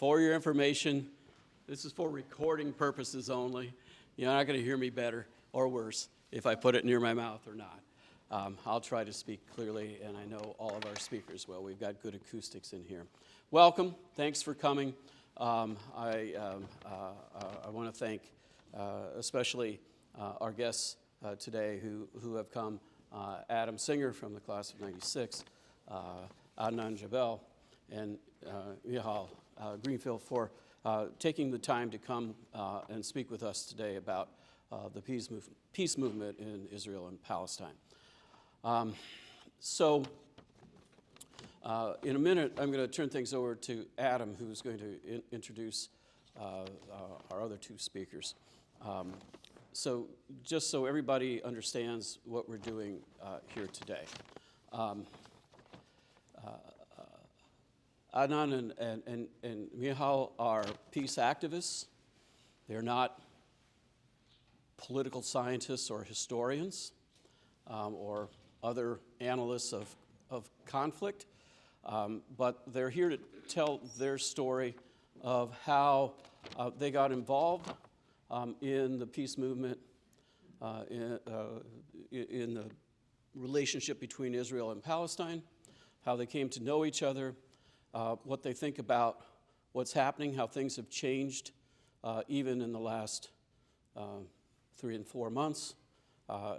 For your information, this is for recording purposes only. You're not going to hear me better or worse if I put it near my mouth or not. I'll try to speak clearly, and I know all of our speakers will. We've got good acoustics in here. Welcome. Thanks for coming. I want to thank especially our guests today who have come. Adam Singer from the class of 96, Adnan Jabel, and Michal Greenfield for taking the time to come and speak with us today about the peace movement in Israel and Palestine. In a minute, I'm going to turn things over to Adam, who's going to introduce our other two speakers. So just so everybody understands what we're doing here today. Adnan and Michal are peace activists. They're not political scientists or historians or other analysts of conflict, but they're here to tell their story of how they got involved in the peace movement, in the relationship between Israel and Palestine, how they came to know each other, what they think about what's happening, how things have changed even in the last 3 and 4 months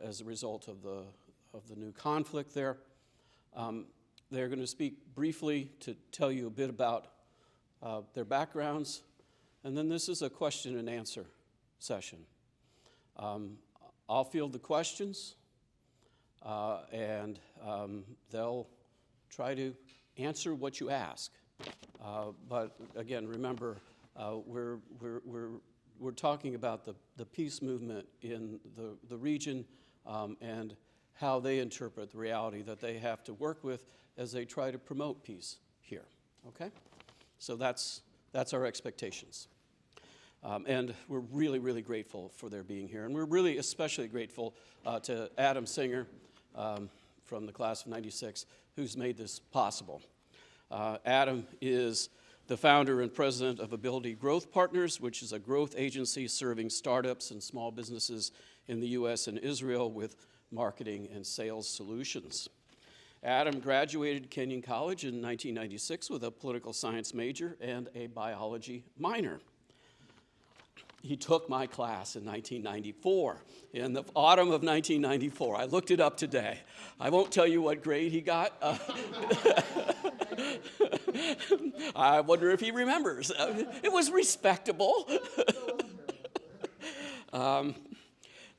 as a result of the new conflict there. They're going to speak briefly to tell you a bit about their backgrounds, and then this is a question and answer session. I'll field the questions, and they'll try to answer what you ask. But again, remember, we're talking about the peace movement in the region and how they interpret the reality that they have to work with as they try to promote peace here. Okay? So that's our expectations. And we're really, really grateful for their being here. And we're really especially grateful to Adam Singer from the class of 96, who's made this possible. Adam is the founder and president of Ability Growth Partners, which is a growth agency serving startups and small businesses in the U.S. and Israel with marketing and sales solutions. Adam graduated Kenyon College in 1996 with a political science major and a biology minor. He took my class in 1994, in the autumn of 1994. I looked it up today. I won't tell you what grade he got. I wonder if he remembers. It was respectable. At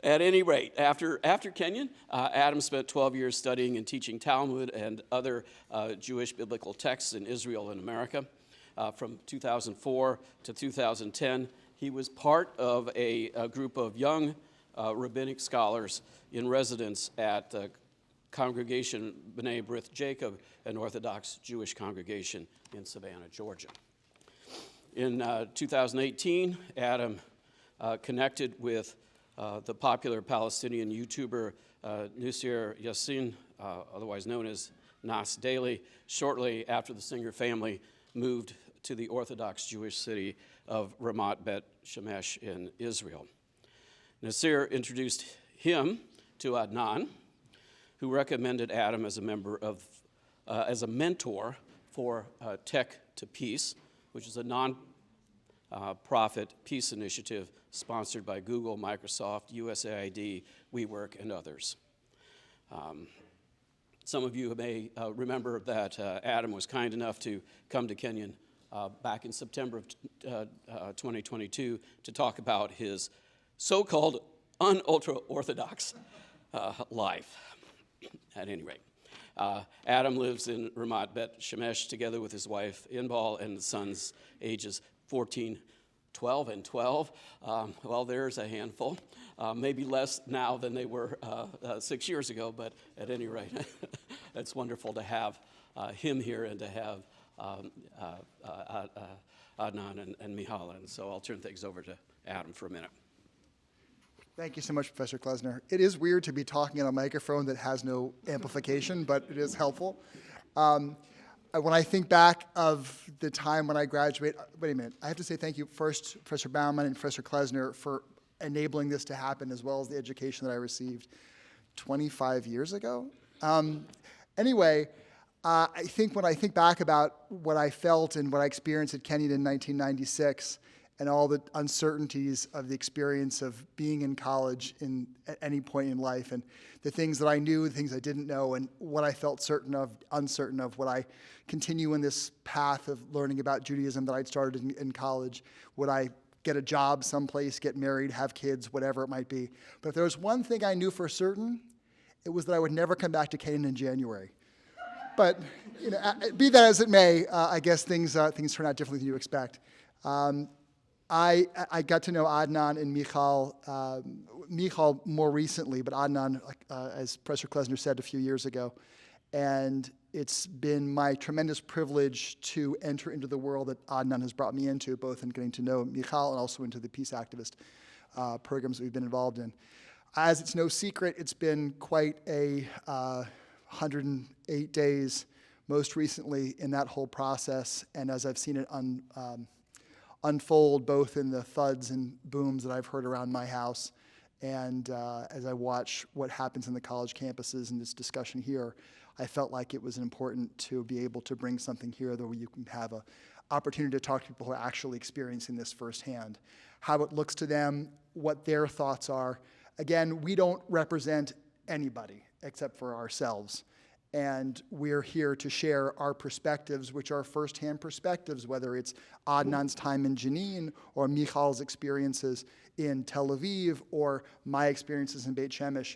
any rate, after Kenyon, Adam spent 12 years studying and teaching Talmud and other Jewish biblical texts in Israel and America. From 2004 to 2010, he was part of a group of young rabbinic scholars in residence at the congregation B'nai B'rith Jacob, an Orthodox Jewish congregation in Savannah, Georgia. In 2018, Adam connected with the popular Palestinian YouTuber Nusir Yassin, otherwise known as Nas Daily, shortly after the Singer family moved to the Orthodox Jewish city of Ramat Bet Shemesh in Israel. Nasir introduced him to Adnan, who recommended Adam as a mentor for Tech to Peace, which is a non-profit peace initiative sponsored by Google, Microsoft, USAID, WeWork, and others. Some of you may remember that Adam was kind enough to come to Kenyon back in September of 2022 to talk about his so-called un-ultra-Orthodox life. At any rate, Adam lives in Ramat Bet Shemesh together with his wife Inbal and sons ages 14, 12, and 12. Well, there's a handful. Maybe less now than they were 6 years ago, but at any rate, it's wonderful to have him here and to have Adnan and Michal. And so I'll turn things over to Adam for a minute. Thank you so much, Professor Klesner. It is weird to be talking on a microphone that has no amplification, but it is helpful. when I think back of the time when I graduated, wait a minute, I have to say thank you first, Professor Baumann and Professor Klesner, for enabling this to happen, as well as the education that I received 25 years ago. Anyway, I think when I think back about what I felt and what I experienced at Kenyon in 1996, and all the uncertainties of the experience of being in college at any point in life, and the things that I knew, the things I didn't know, and what I felt certain of, uncertain of, would I continue in this path of learning about Judaism that I'd started in college? Would I get a job someplace, get married, have kids, whatever it might be? But if there was one thing I knew for certain, it was that I would never come back to Canaan in January. But be that as it may, I guess things turn out differently than you expect. I got to know Adnan and Michal more recently, but Adnan, as Professor Klesner said a few years ago, and it's been my tremendous privilege to enter into the world that Adnan has brought me into, both in getting to know Michal and also into the peace activist programs that we've been involved in. As it's no secret, it's been quite a 108 days, most recently, in that whole process, and as I've seen it unfold both in the thuds and booms that I've heard around my house, and as I watch what happens in the college campuses and this discussion here, I felt like it was important to be able to bring something here where you can have an opportunity to talk to people who are actually experiencing this firsthand, how it looks to them, what their thoughts are. Again, we don't represent anybody except for ourselves. And we're here to share our perspectives, which are firsthand perspectives, whether it's Adnan's time in Jenin, or Michal's experiences in Tel Aviv, or my experiences in Beit Shemesh.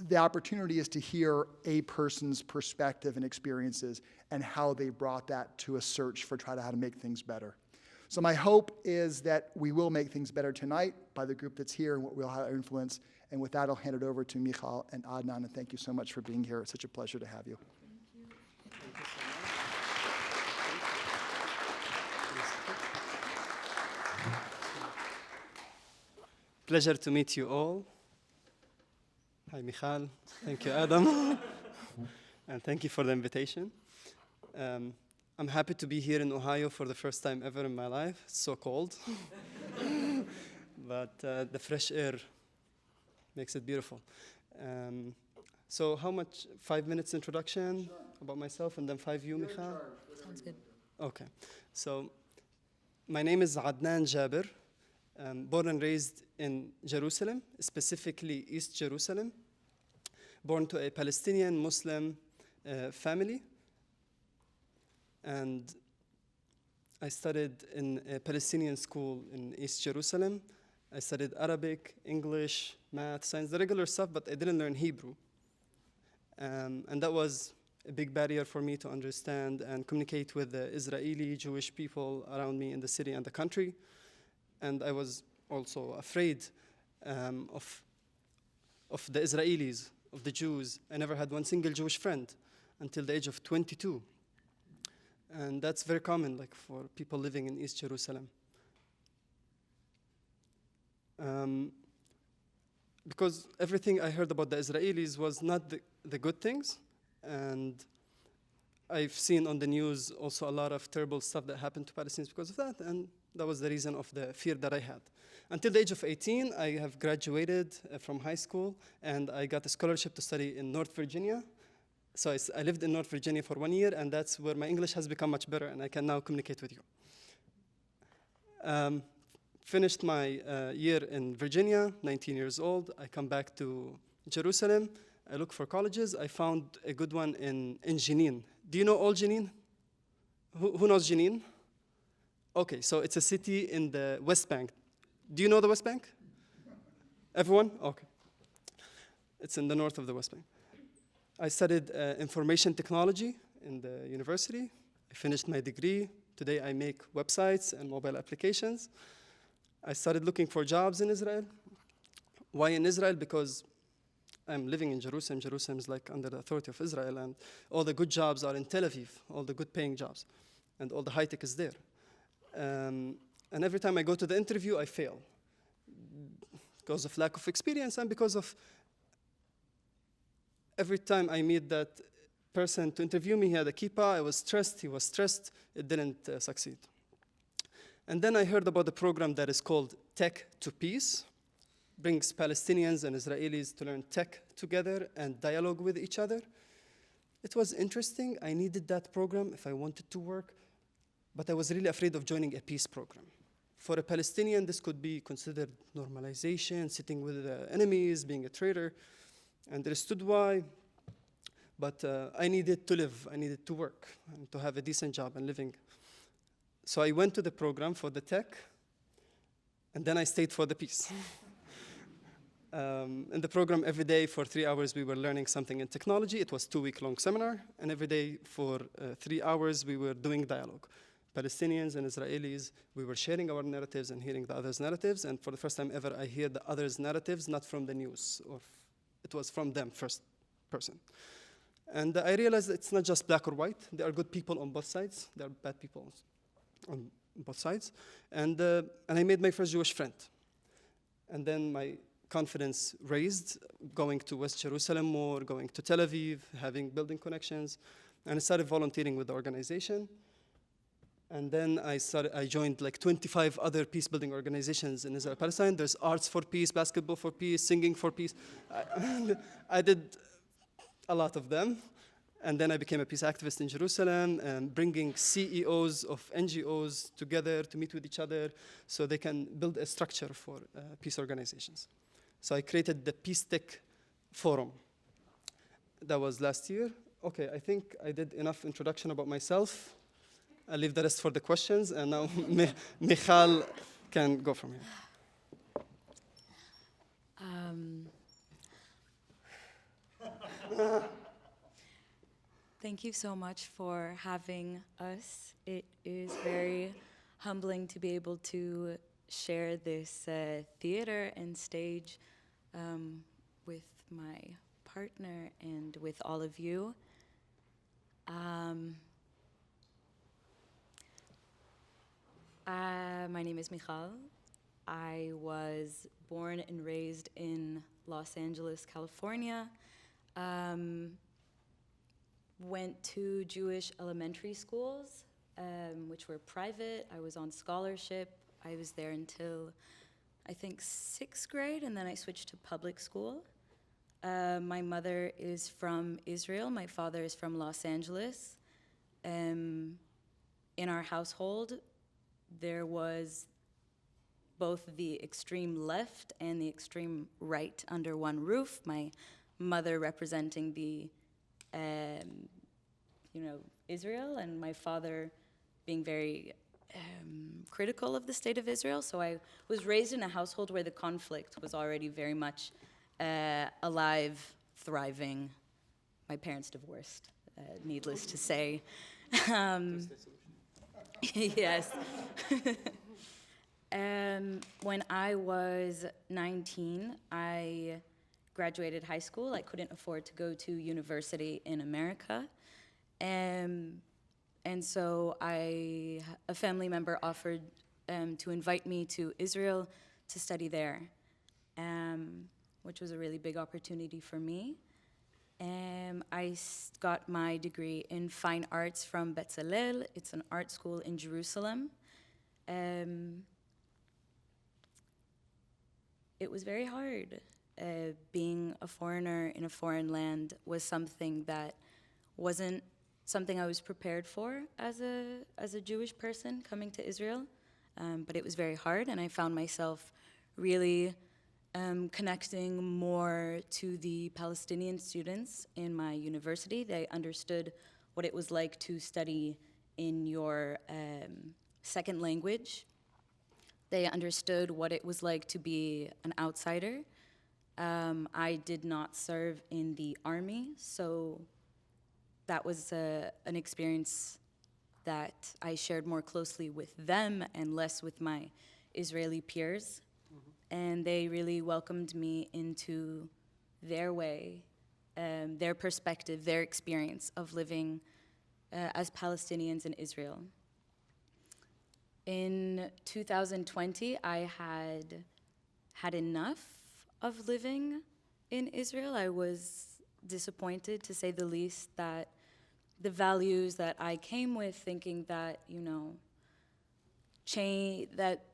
The opportunity is to hear a person's perspective and experiences and how they brought that to a search for trying to how to make things better. So my hope is that we will make things better tonight by the group that's here and what we'll have influence. And with that, I'll hand it over to Michal and Adnan, and thank you so much for being here. It's such a pleasure to have you. Pleasure to meet you all. Hi, Michal. Thank you, Adam. And thank you for the invitation. I'm happy to be here in Ohio for the first time ever in my life. It's so cold. But the fresh air makes it beautiful. So how much? 5 minutes introduction about myself, and then 5 you, Michal? Sounds good. Okay. So my name is Adnan Jabir. Born and raised in Jerusalem, specifically East Jerusalem. Born to a Palestinian Muslim family. And I studied in a Palestinian school in East Jerusalem. I studied Arabic, English, math, science, the regular stuff, but I didn't learn Hebrew. And that was a big barrier for me to understand and communicate with the Israeli Jewish people around me in the city and the country. And I was also afraid of the Israelis, of the Jews. I never had one single Jewish friend until the age of 22. And that's very common, like for people living in East Jerusalem. Because everything I heard about the Israelis was not the good things. And I've seen on the news also a lot of terrible stuff that happened to Palestinians because of that. And that was the reason of the fear that I had. Until the age of 18, I have graduated from high school, and I got a scholarship to study in North Virginia. So I lived in North Virginia for 1 year, and that's where my English has become much better, and I can now communicate with you. Finished my year in Virginia, 19 years old. I come back to Jerusalem. I look for colleges. I found a good one in Jenin. Do you know all Jenin? Who knows Jenin? Okay, so it's a city in the West Bank. Do you know the West Bank? Everyone? Okay. It's in the north of the West Bank. I studied information technology in the university. I finished my degree. Today I make websites and mobile applications. I started looking for jobs in Israel. Why in Israel? Because I'm living in Jerusalem. Jerusalem is like under the authority of Israel, and all the good jobs are in Tel Aviv, all the good paying jobs, and all the high tech is there. And every time I go to the interview, I fail because of lack of experience and because of every time I meet that person to interview me. He had a kippah. I was stressed. He was stressed. It didn't succeed. And then I heard about the program that is called Tech to Peace, brings Palestinians and Israelis to learn tech together and dialogue with each other. It was interesting. I needed that program if I wanted to work, but I was really afraid of joining a peace program. For a Palestinian, this could be considered normalization, sitting with enemies, being a traitor. I understood why, but I needed to live. I needed to work and to have a decent job and living. So I went to the program for the tech, and then I stayed for the peace. In the program, every day for 3 hours, we were learning something in technology. It was a 2-week-long seminar, and every day for 3 hours, we were doing dialogue. Palestinians and Israelis, we were sharing our narratives and hearing the others' narratives, and for the first time ever, I hear the others' narratives, not from the news, or it was from them, first person. And I realized it's not just black or white. There are good people on both sides. There are bad people on both sides. And I made my first Jewish friend. And then my confidence raised, going to West Jerusalem more, going to Tel Aviv, building connections. And I started volunteering with the organization. And then I joined like 25 other peace-building organizations in Israel, Palestine. There's Arts for Peace, Basketball for Peace, Singing for Peace. I did a lot of them. And then I became a peace activist in Jerusalem, bringing CEOs of NGOs together to meet with each other so they can build a structure for peace organizations. So I created the Peace Tech Forum. That was last year. Okay, I think I did enough introduction about myself. I'll leave the rest for the questions, and now Michal can go from here. Thank you so much for having us. It is very humbling to be able to share this theater and stage with my partner and with all of you. My name is Michal. I was born and raised in Los Angeles, California. Went to Jewish elementary schools, which were private. I was on scholarship. I was there until, I think, 6th grade, and then I switched to public school. My mother is from Israel. My father is from Los Angeles. In our household, there was both the extreme left and the extreme right under one roof. My mother representing the Israel, and my father being very critical of the state of Israel. So I was raised in a household where the conflict was already very much alive, thriving. My parents divorced, needless to say. Yes. When I was 19, I graduated high school. I couldn't afford to go to university in America. And so a family member offered to invite me to Israel to study there, which was a really big opportunity for me. I got my degree in fine arts from Betzalel. It's an art school in Jerusalem. It was very hard. Being a foreigner in a foreign land was something that wasn't something I was prepared for as a Jewish person coming to Israel, but it was very hard, and I found myself really connecting more to the Palestinian students in my university. They understood what it was like to study in your second language. They understood what it was like to be an outsider. I did not serve in the army, so that was an experience that I shared more closely with them and less with my Israeli peers. And they really welcomed me into their way, their perspective, their experience of living as Palestinians in Israel. In 2020, I had enough of living in Israel. I was disappointed, to say the least, that the values that I came with, thinking that, you know, change, that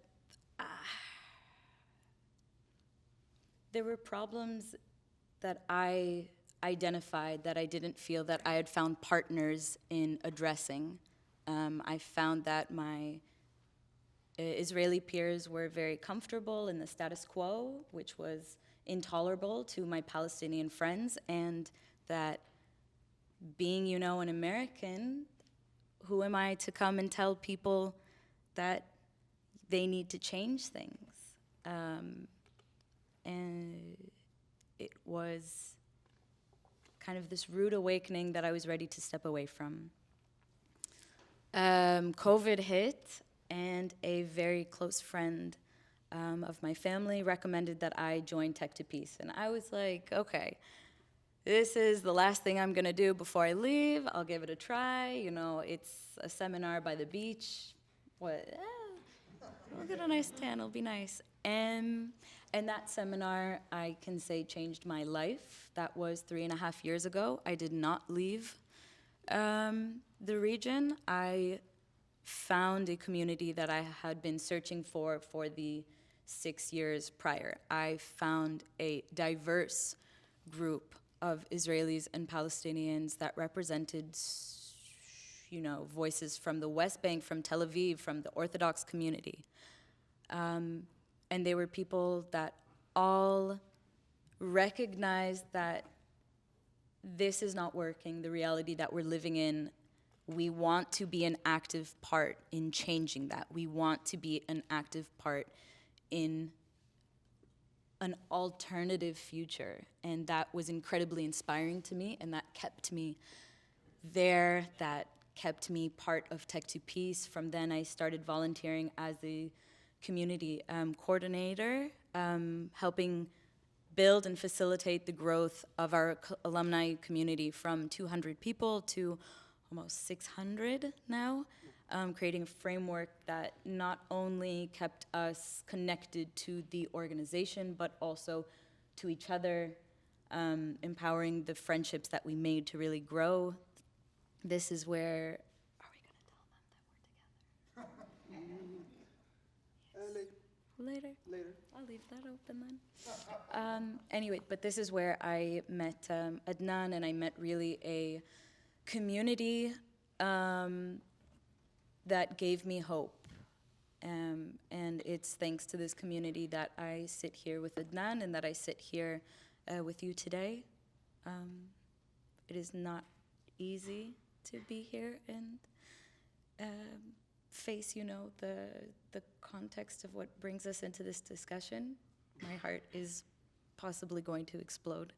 there were problems that I identified that I didn't feel that I had found partners in addressing. I found that my Israeli peers were very comfortable in the status quo, which was intolerable to my Palestinian friends, and that being, you know, an American, who am I to come and tell people that they need to change things? And it was kind of this rude awakening that I was ready to step away from. COVID hit, and a very close friend of my family recommended that I join Tech to Peace. And I was like, okay, this is the last thing I'm gonna do before I leave. I'll give it a try. You know, it's a seminar by the beach. What? We'll get a nice tan, it'll be nice. And that seminar, I can say, changed my life. That was 3.5 years ago. I did not leave the region. I found a community that I had been searching for the 6 years prior. I found a diverse group of Israelis and Palestinians that represented, you know, voices from the West Bank, from Tel Aviv, from the Orthodox community. And they were people that all recognized that this is not working, the reality that we're living in. We want to be an active part in changing that. We want to be an active part in an alternative future. And that was incredibly inspiring to me, and that kept me there, that kept me part of Tech to Peace. From then, I started volunteering as the community coordinator, helping build and facilitate the growth of our alumni community from 200 people to almost 600 now, creating a framework that not only kept us connected to the organization, but also to each other, empowering the friendships that we made to really grow. This is where, are we gonna tell them that we're together? Later. Later. I'll leave that open then. Anyway, but this is where I met Adnan, and I met really a community that gave me hope. And it's thanks to this community that I sit here with Adnan and that I sit here with you today. It is not easy to be here and face, you know, the context of what brings us into this discussion. My heart is possibly going to explode.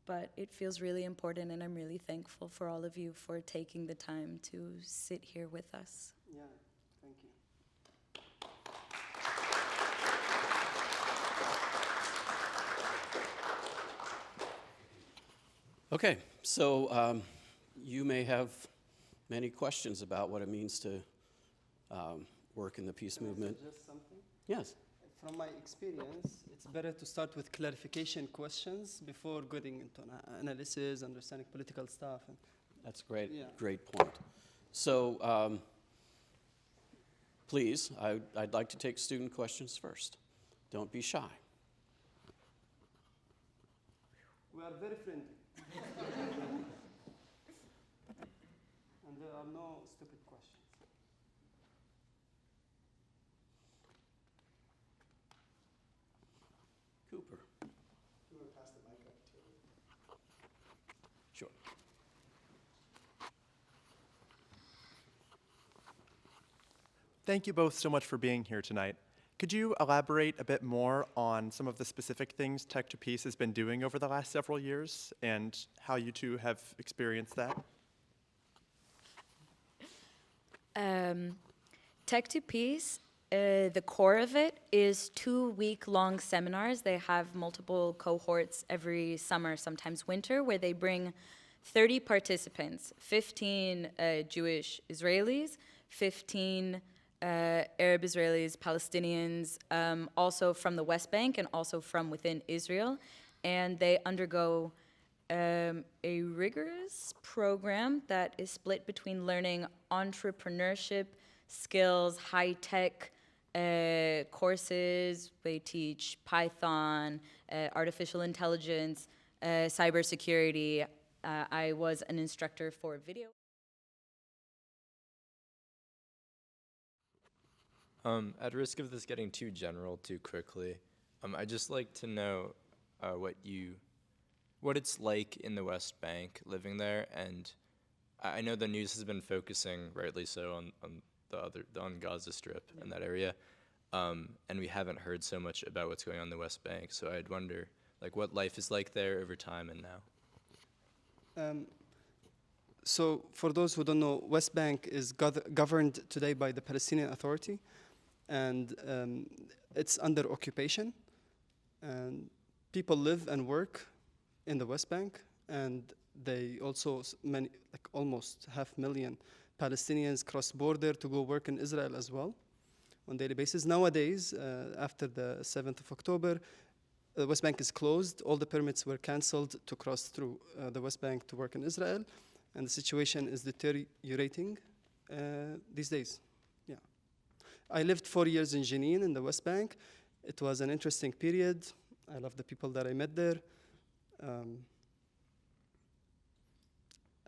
But it feels really important, and I'm really thankful for all of you for taking the time to sit here with us. Yeah, thank you. Okay, so you may have many questions about what it means to work in the peace movement. Just something? Yes. From my experience, it's better to start with clarification questions before getting into analysis, understanding political stuff. That's great. Yeah. Great point. So please, I'd like to take student questions first. Don't be shy. We are very friendly. And there are no stupid questions. Cooper. You want to pass the mic up to? Sure. Thank you both so much for being here tonight. Could you elaborate a bit more on some of the specific things Tech to Peace has been doing over the last several years and how you two have experienced that? Tech to Peace, the core of it is 2-week-long seminars. They have multiple cohorts every summer, sometimes winter, where they bring 30 participants, 15 Jewish Israelis, 15 Arab Israelis, Palestinians, also from the West Bank and also from within Israel. And they undergo a rigorous program that is split between learning entrepreneurship skills, high-tech courses. They teach Python, artificial intelligence, cybersecurity. I was an instructor for video. At risk of this getting too general too quickly, I'd just like to know what it's like in the West Bank living there, and I know the news has been focusing, rightly so, on Gaza Strip and that area, and we haven't heard so much about what's going on in the West Bank. So I'd wonder, like, what life is like there over time and now. So for those who don't know, West Bank is governed today by the Palestinian Authority, and it's under occupation. And people live and work in the West Bank, and they also almost 500,000 Palestinians cross border to go work in Israel as well on a daily basis. Nowadays, after the 7th of October, the West Bank is closed. All the permits were canceled to cross through the West Bank to work in Israel, and the situation is deteriorating these days. Yeah, I lived 4 years in Jenin in the West Bank. It was an interesting period. I love the people that I met there.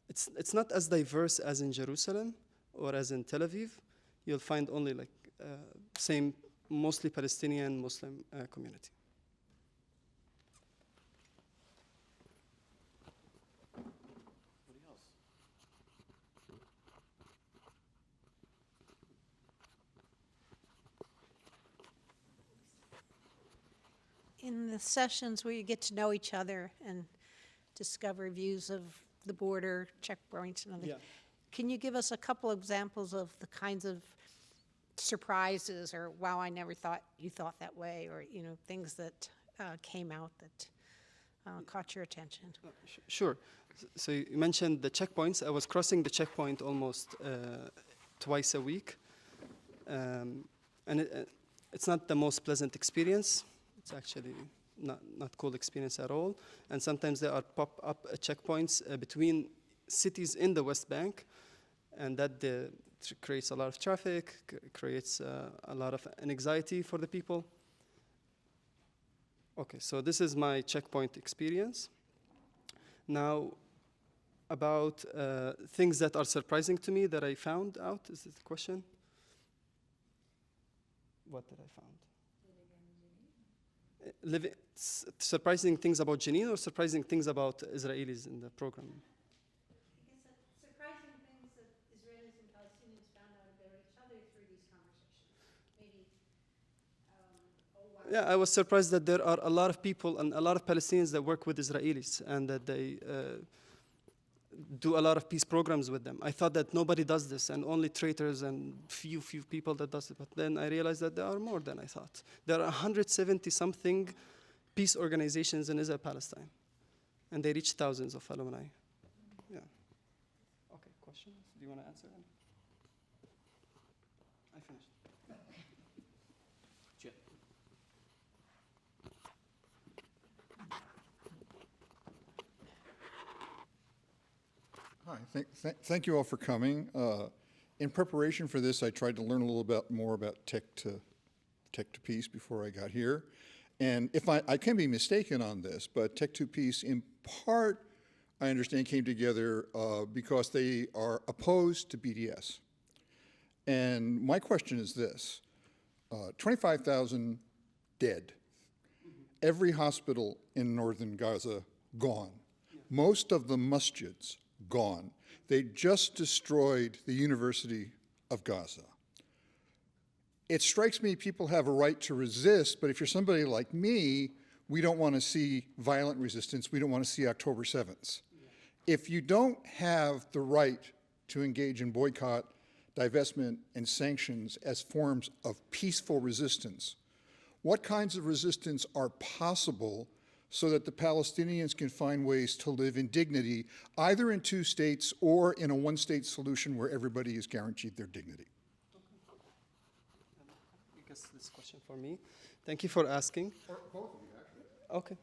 It's not as diverse as in Jerusalem or as in Tel Aviv. You'll find only same mostly Palestinian Muslim community. In the sessions where you get to know each other and discover views of the border, checkpoints and other, can you give us a couple examples of the kinds of surprises or, wow, I never thought you thought that way, or, things that came out that caught your attention? Sure. So you mentioned the checkpoints. I was crossing the checkpoint almost twice a week. And it's not the most pleasant experience. It's actually not cool experience at all. And sometimes there are pop-up checkpoints between cities in the West Bank, and that creates a lot of traffic, creates a lot of anxiety for the people. Okay, so this is my checkpoint experience. Now, about things that are surprising to me that I found out, is this the question? What did I find? Surprising things about Jenin or surprising things about Israelis in the program? Surprising things that Israelis and Palestinians found out about each other through these conversations. Maybe, Yeah, I was surprised that there are a lot of people and a lot of Palestinians that work with Israelis and that they do a lot of peace programs with them. I thought that nobody does this and only traitors and few people that does it. But then I realized that there are more than I thought. There are 170-something peace organizations in Israel-Palestine, and they reach thousands of alumni. Yeah. Okay, questions? Do you want to answer them? I finished. Chip. Hi, thank you all for coming. In preparation for this, I tried to learn a little bit more about tech to peace before I got here. And if I can be mistaken on this, but Tech to Peace in part, I understand, came together because they are opposed to BDS. And my question is this, 25,000 dead, every hospital in northern Gaza gone, most of the masjids gone. They just destroyed the University of Gaza. It strikes me people have a right to resist, but if you're somebody like me, we don't want to see violent resistance. We don't want to see October 7th. If you don't have the right to engage in boycott, divestment, and sanctions as forms of peaceful resistance, what kinds of resistance are possible so that the Palestinians can find ways to live in dignity, either in two states or in a one-state solution where everybody is guaranteed their dignity? I guess this question for me. Thank you for asking. Or both of you, actually. Okay.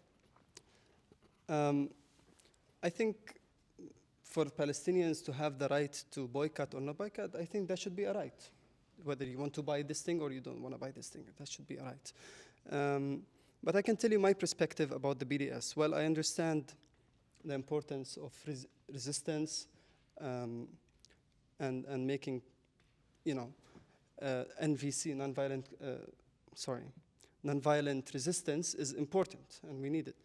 I think for Palestinians to have the right to boycott or not boycott, I think that should be a right. Whether you want to buy this thing or you don't want to buy this thing, that should be a right. But I can tell you my perspective about the BDS. Well, I understand the importance of resistance and making, NVC, nonviolent resistance is important, and we need it.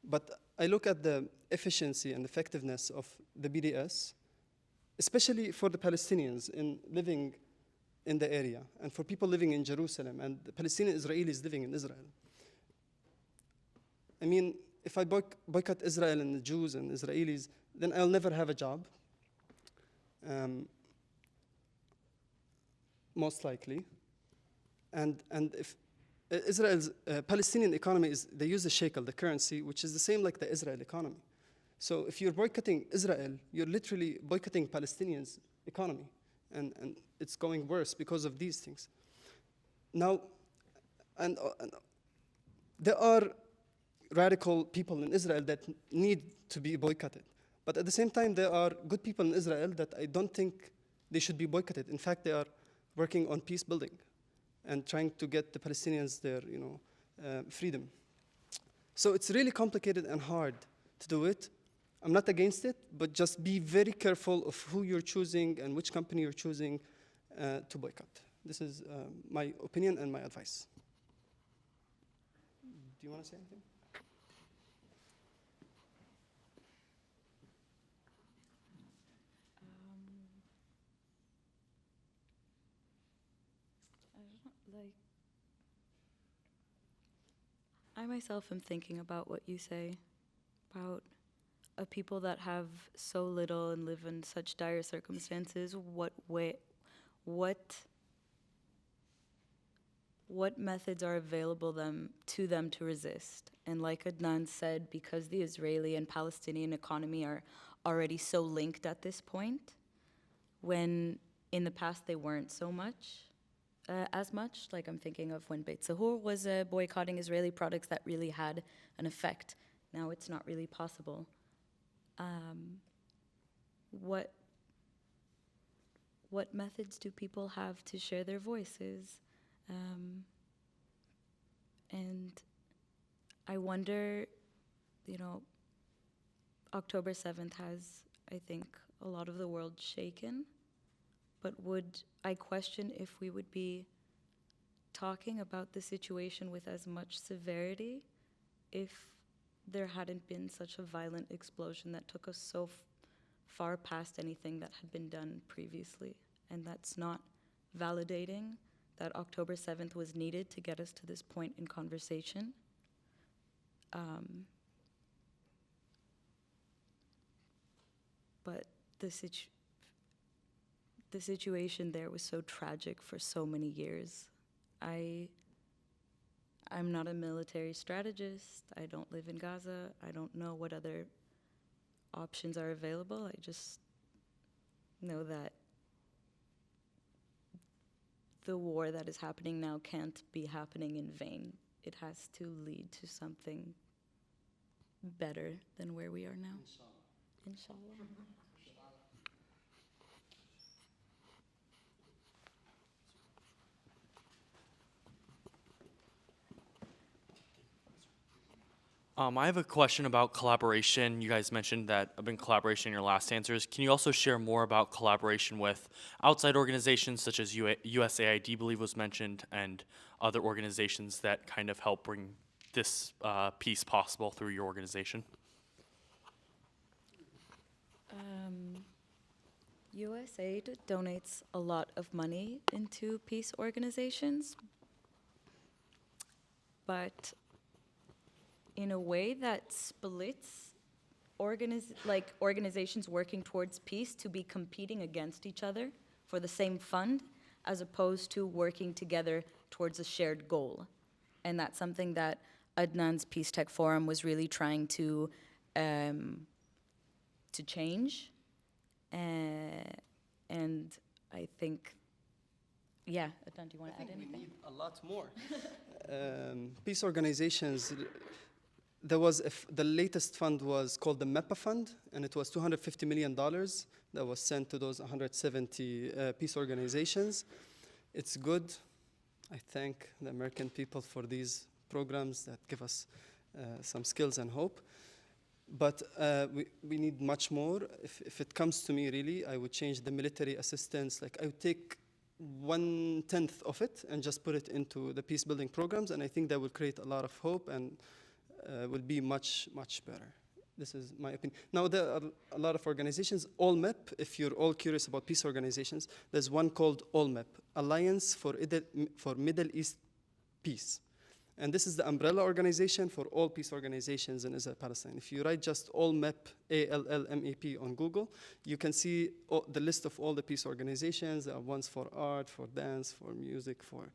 But I look at the efficiency and effectiveness of the BDS, especially for the Palestinians living in the area, and for people living in Jerusalem, and the Palestinian Israelis living in Israel. I mean, if I boycott Israel and the Jews and Israelis, then I'll never have a job, most likely. And if Israel's Palestinian economy they use the shekel, the currency, which is the same like the Israel economy. So if you're boycotting Israel, you're literally boycotting Palestinians' economy. And it's going worse because of these things. Now, and there are radical people in Israel that need to be boycotted. But at the same time, there are good people in Israel that I don't think they should be boycotted. In fact, they are working on peace building and trying to get the Palestinians their, freedom. So it's really complicated and hard to do it. I'm not against it, but just be very careful of who you're choosing and which company you're choosing to boycott. This is my opinion and my advice. Do you want to say anything? I myself am thinking about what you say about people that have so little and live in such dire circumstances. What methods are available to them to resist? And like Adnan said, because the Israeli and Palestinian economy are already so linked at this point, when in the past they weren't so much. As much, like I'm thinking of when Beit Sahur was boycotting Israeli products, that really had an effect. Now it's not really possible. What methods do people have to share their voices? And I wonder, October 7th has, I think, a lot of the world shaken. But I question if we would be talking about the situation with as much severity if there hadn't been such a violent explosion that took us so far past anything that had been done previously. And that's not validating that October 7th was needed to get us to this point in conversation. But the situation there was so tragic for so many years. I'm not a military strategist. I don't live in Gaza. I don't know what other options are available. I just know that the war that is happening now can't be happening in vain. It has to lead to something better than where we are now. Inshallah. I have a question about collaboration. You guys mentioned that I've been collaboration in your last answers. Can you also share more about collaboration with outside organizations such as USAID, I believe was mentioned, and other organizations that kind of help bring this peace possible through your organization? USAID donates a lot of money into peace organizations, but in a way that splits organizations working towards peace to be competing against each other for the same fund, as opposed to working together towards a shared goal. And that's something that Adnan's Peace Tech Forum was really trying to change. And I think, Adnan, do you want to add anything? We need a lot more. Peace organizations there was the latest fund was called the MEPA fund, and it was $250 million that was sent to those 170 peace organizations. It's good. I thank the American people for these programs that give us some skills and hope. But we need much more. If it comes to me, really, I would change the military assistance. Like, I would take 1/10 of it and just put it into the peace building programs, and I think that will create a lot of hope and will be much, much better. This is my opinion. Now, there are a lot of organizations. ALMEP, if you're all curious about peace organizations, there's one called ALMEP, Alliance for Middle East Peace. And this is the umbrella organization for all peace organizations in Israel-Palestine. If you write just ALMEP, A-L-L-M-E-P, on Google, you can see the list of all the peace organizations. There are ones for art, for dance, for music, for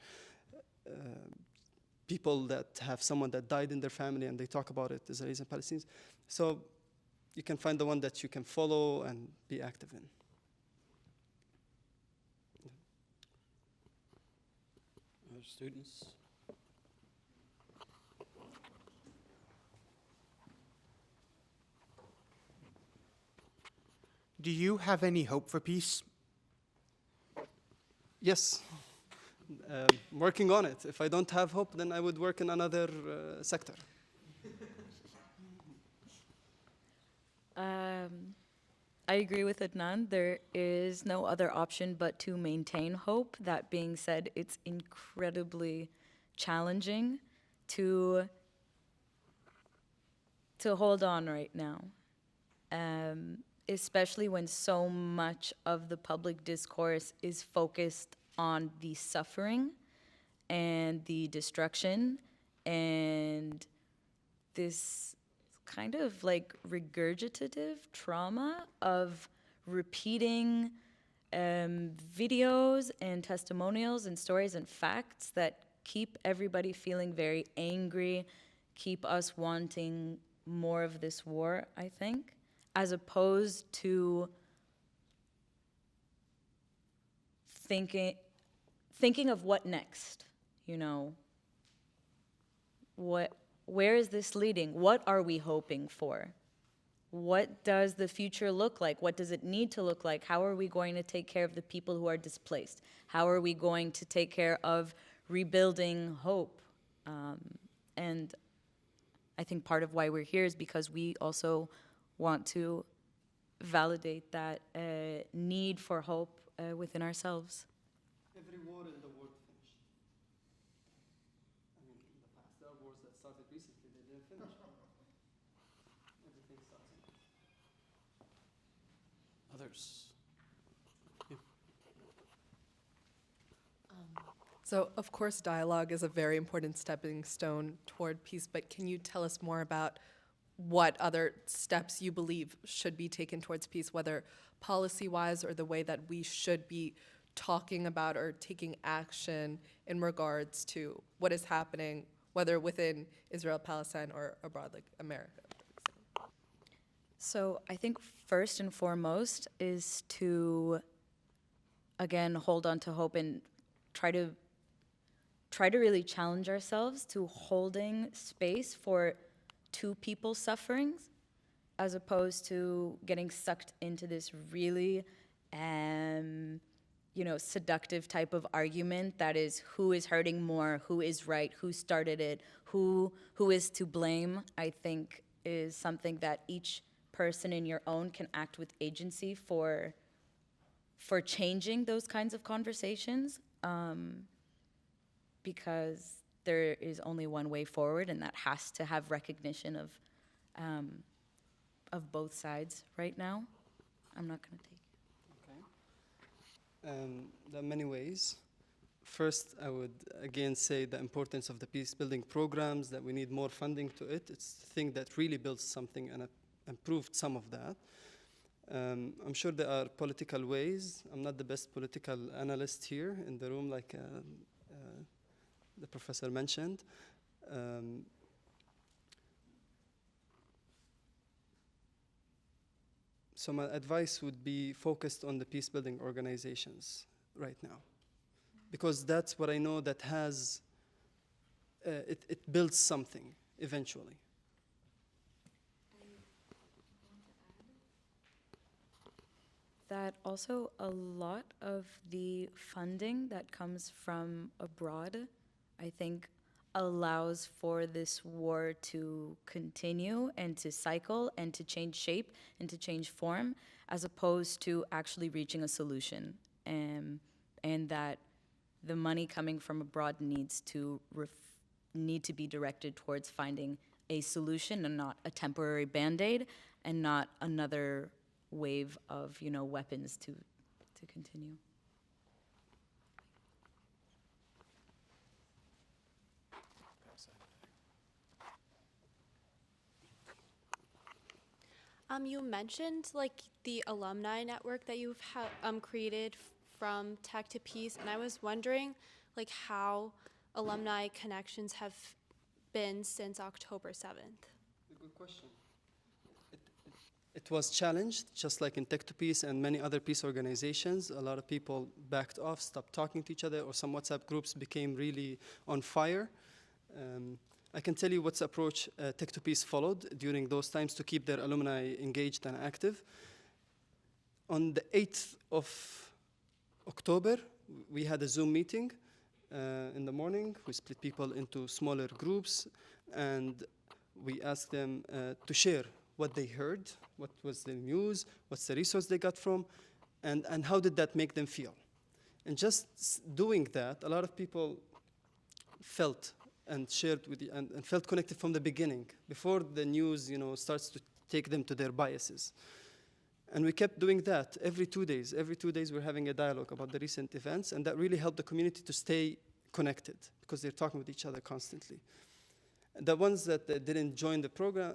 people that have someone that died in their family and they talk about it, Israelis and Palestinians. So you can find the one that you can follow and be active in. Other students? Do you have any hope for peace? Yes, working on it. If I don't have hope, then I would work in another sector. I agree with Adnan. There is no other option but to maintain hope. That being said, it's incredibly challenging to hold on right now, especially when so much of the public discourse is focused on the suffering and the destruction and this kind of like regurgitative trauma of repeating videos and testimonials and stories and facts that keep everybody feeling very angry, keep us wanting more of this war, I think, as opposed to thinking of what next, you know? Where is this leading? What are we hoping for? What does the future look like? What does it need to look like? How are we going to take care of the people who are displaced? How are we going to take care of rebuilding hope? And I think part of why we're here is because we also want to validate that need for hope within ourselves. Every war in the world finished. I mean, in the past, there are wars that started recently, they didn't finish. Everything starts again. Others? So, of course, dialogue is a very important stepping stone toward peace, but can you tell us more about what other steps you believe should be taken towards peace, whether policy-wise or the way that we should be talking about or taking action in regards to what is happening, whether within Israel, Palestine, or abroad, like America? So I think first and foremost is to, again, hold on to hope and try to really challenge ourselves to holding space for two people's sufferings, as opposed to getting sucked into this really, seductive type of argument that is who is hurting more, who is right, who started it, who is to blame. I think is something that each person in your own can act with agency for changing those kinds of conversations. Because there is only one way forward, and that has to have recognition of both sides right now. I'm not going to take it. Okay. There are many ways. First, I would again say the importance of the peace building programs, that we need more funding to it. It's the thing that really builds something and improved some of that. I'm sure there are political ways. I'm not the best political analyst here in the room, like the professor mentioned. So my advice would be focused on the peace-building organizations right now, because that's what I know that has, it builds something eventually. that also a lot of the funding that comes from abroad, I think, allows for this war to continue and to cycle and to change shape and to change form, as opposed to actually reaching a solution. And that the money coming from abroad needs to be directed towards finding a solution and not a temporary Band-Aid and not another wave of, weapons to continue. You mentioned like the alumni network that you've created from Tech to Peace, and I was wondering like how alumni connections have been since October 7th. Good question. It was challenged, just like in Tech to Peace and many other peace organizations. A lot of people backed off, stopped talking to each other, or some WhatsApp groups became really on fire. I can tell you what's approach Tech to Peace followed during those times to keep their alumni engaged and active. On the 8th of October, we had a Zoom meeting in the morning. We split people into smaller groups, and we asked them to share what they heard, what was the news, what's the resource they got from, and how did that make them feel. And just doing that, a lot of people felt and shared with and felt connected from the beginning, before the news starts to take them to their biases. And we kept doing that every 2 days. Every 2 days we're having a dialogue about the recent events, and that really helped the community to stay connected because they're talking with each other constantly. The ones that didn't join the program,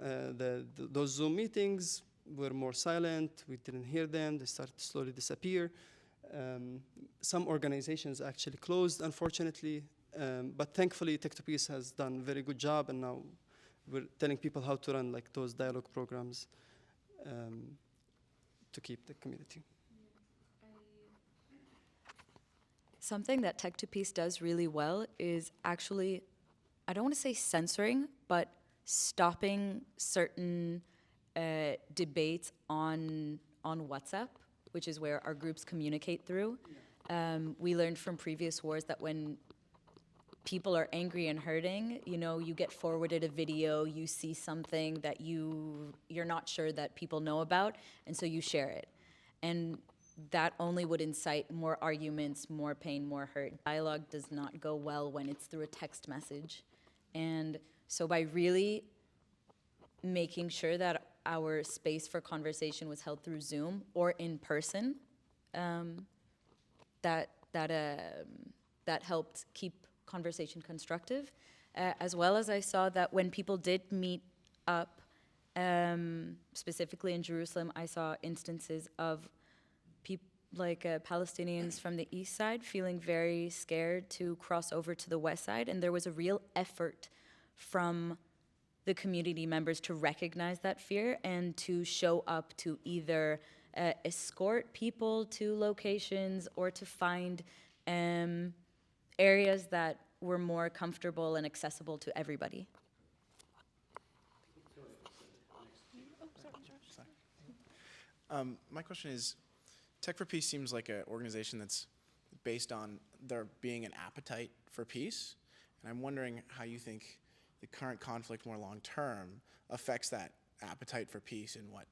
those Zoom meetings were more silent. We didn't hear them. They started to slowly disappear. Some organizations actually closed, unfortunately. But thankfully, Tech to Peace has done a very good job, and now we're telling people how to run like those dialogue programs to keep the community. Something that Tech to Peace does really well is actually, I don't want to say censoring, but stopping certain debates on WhatsApp, which is where our groups communicate through. We learned from previous wars that when people are angry and hurting, you get forwarded a video, you see something that you're not sure that people know about, and so you share it. And that only would incite more arguments, more pain, more hurt. Dialogue does not go well when it's through a text message. And so by really making sure that our space for conversation was held through Zoom or in person, that helped keep conversation constructive, as well as I saw that when people did meet up, specifically in Jerusalem, I saw instances of Palestinians from the east side feeling very scared to cross over to the west side, and there was a real effort from the community members to recognize that fear and to show up to either escort people to locations or to find areas that were more comfortable and accessible to everybody. My question is, Tech for Peace seems like an organization that's based on there being an appetite for peace, and I'm wondering how you think the current conflict more long-term affects that appetite for peace and what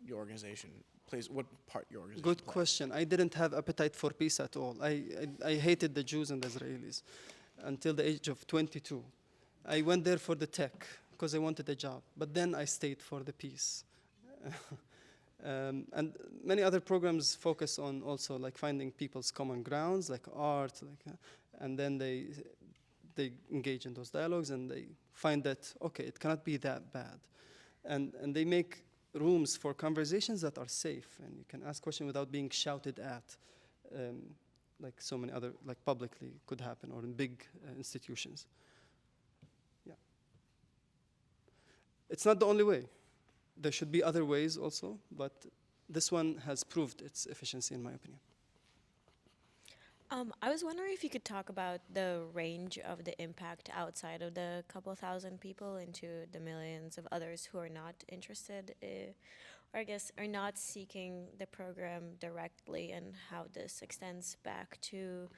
your organization plays, what part your organization Good plays. question. I didn't have appetite for peace at all. I hated the Jews and the Israelis until the age of 22. I went there for the tech because I wanted a job, but then I stayed for the peace. And many other programs focus on also like finding people's common grounds, like art, and then they engage in those dialogues and they find that, okay, it cannot be that bad. And they make rooms for conversations that are safe, and you can ask questions without being shouted at, like so many other, like publicly could happen, or in big institutions. Yeah. It's not the only way. There should be other ways also, but this one has proved its efficiency, in my opinion. I was wondering if you could talk about the range of the impact outside of the couple thousand people into the millions of others who are not interested or I guess are not seeking the program directly, and how this extends back to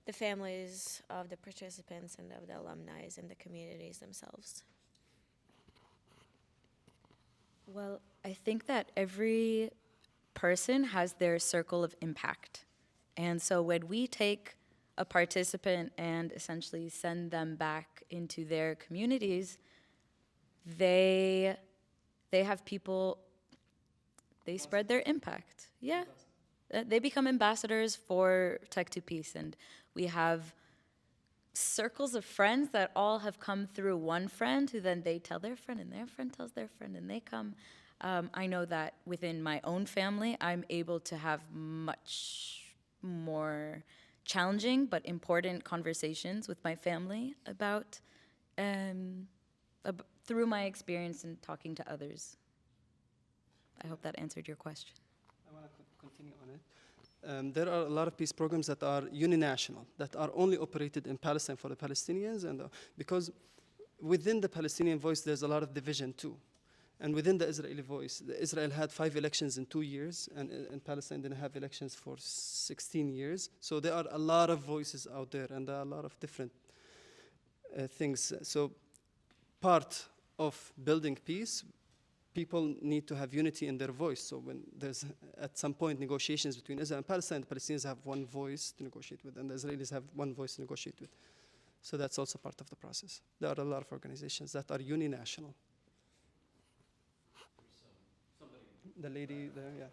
the families of the participants and of the alumni and the communities themselves. Well, I think that every person has their circle of impact. And so when we take a participant and essentially send them back into their communities, they have people, they spread their impact. Yeah. They become ambassadors for Tech to Peace. And we have circles of friends that all have come through one friend who then they tell their friend and their friend tells their friend and they come. I know that within my own family, I'm able to have much more challenging but important conversations with my family about through my experience in talking to others. I hope that answered your question. I want to continue on it. There are a lot of peace programs that are uninational, that are only operated in Palestine for the Palestinians, and because within the Palestinian voice, there's a lot of division too. And within the Israeli voice, Israel had 5 elections in 2 years, and Palestine didn't have elections for 16 years. So there are a lot of voices out there, and there are a lot of different things. So part of building peace, people need to have unity in their voice. So when there's at some point negotiations between Israel and Palestine, the Palestinians have one voice to negotiate with, and the Israelis have one voice to negotiate with. So that's also part of the process. There are a lot of organizations that are uninational. The lady there, yeah.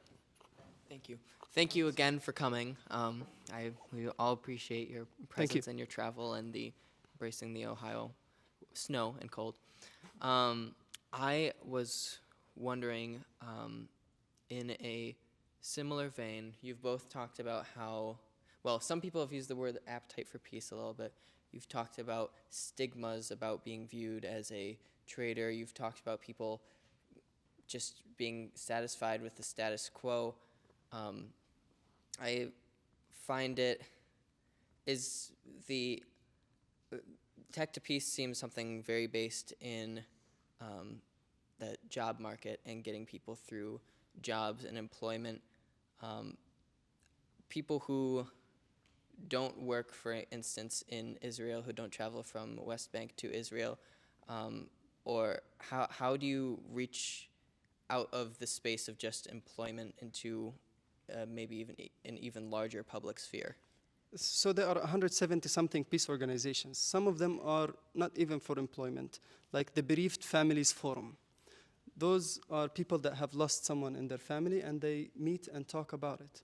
Thank you. Thank you again for coming. We all appreciate your presence and your travel and the embracing the Ohio snow and cold. I was wondering, in a similar vein, you've both talked about how, well, some people have used the word appetite for peace a little bit. You've talked about stigmas about being viewed as a traitor. You've talked about people just being satisfied with the status quo. I find it is the Tech to Peace seems something very based in the job market and getting people through jobs and employment. People who don't work, for instance, in Israel, who don't travel from West Bank to Israel, or how do you reach out of the space of just employment into maybe even an even larger public sphere? So there are 170-something peace organizations. Some of them are not even for employment, like the Bereaved Families Forum. Those are people that have lost someone in their family, and they meet and talk about it,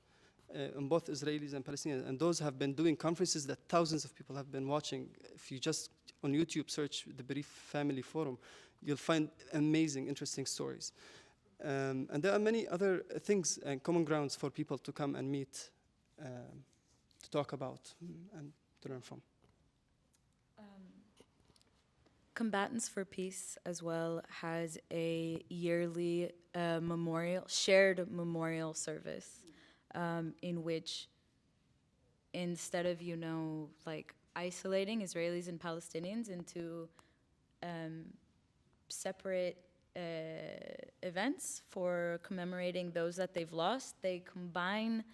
in both Israelis and Palestinians. And those have been doing conferences that thousands of people have been watching. If you just on YouTube search the Bereaved Family Forum, you'll find amazing, interesting stories. And there are many other things and common grounds for people to come and meet, to talk about and to learn from. Combatants for Peace as well has a yearly shared memorial service in which instead of, like isolating Israelis and Palestinians into separate events for commemorating those that they've lost, they combine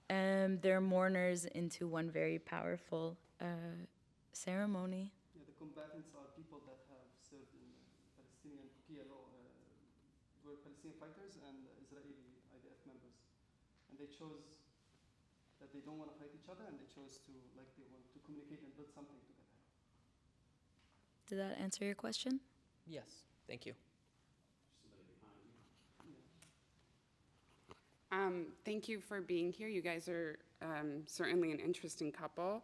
their mourners into one very powerful ceremony. Yeah, the combatants are people that have served in Palestinian PLO, were Palestinian fighters and Israeli IDF members. And they chose that they don't want to fight each other, and they chose to, they want to communicate and build something together. Did that answer your question? Yes, thank you. Thank you for being here. You guys are certainly an interesting couple.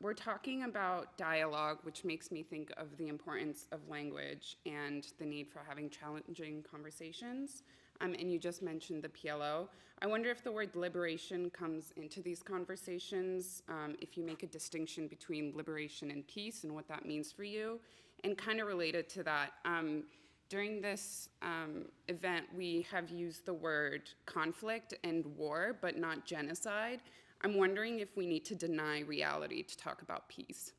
We're talking about dialogue, which makes me think of the importance of language and the need for having challenging conversations. And you just mentioned the PLO. I wonder if the word liberation comes into these conversations, if you make a distinction between liberation and peace and what that means for you. And kind of related to that, during this event, we have used the word conflict and war, but not genocide. I'm wondering if we need to deny reality to talk about peace.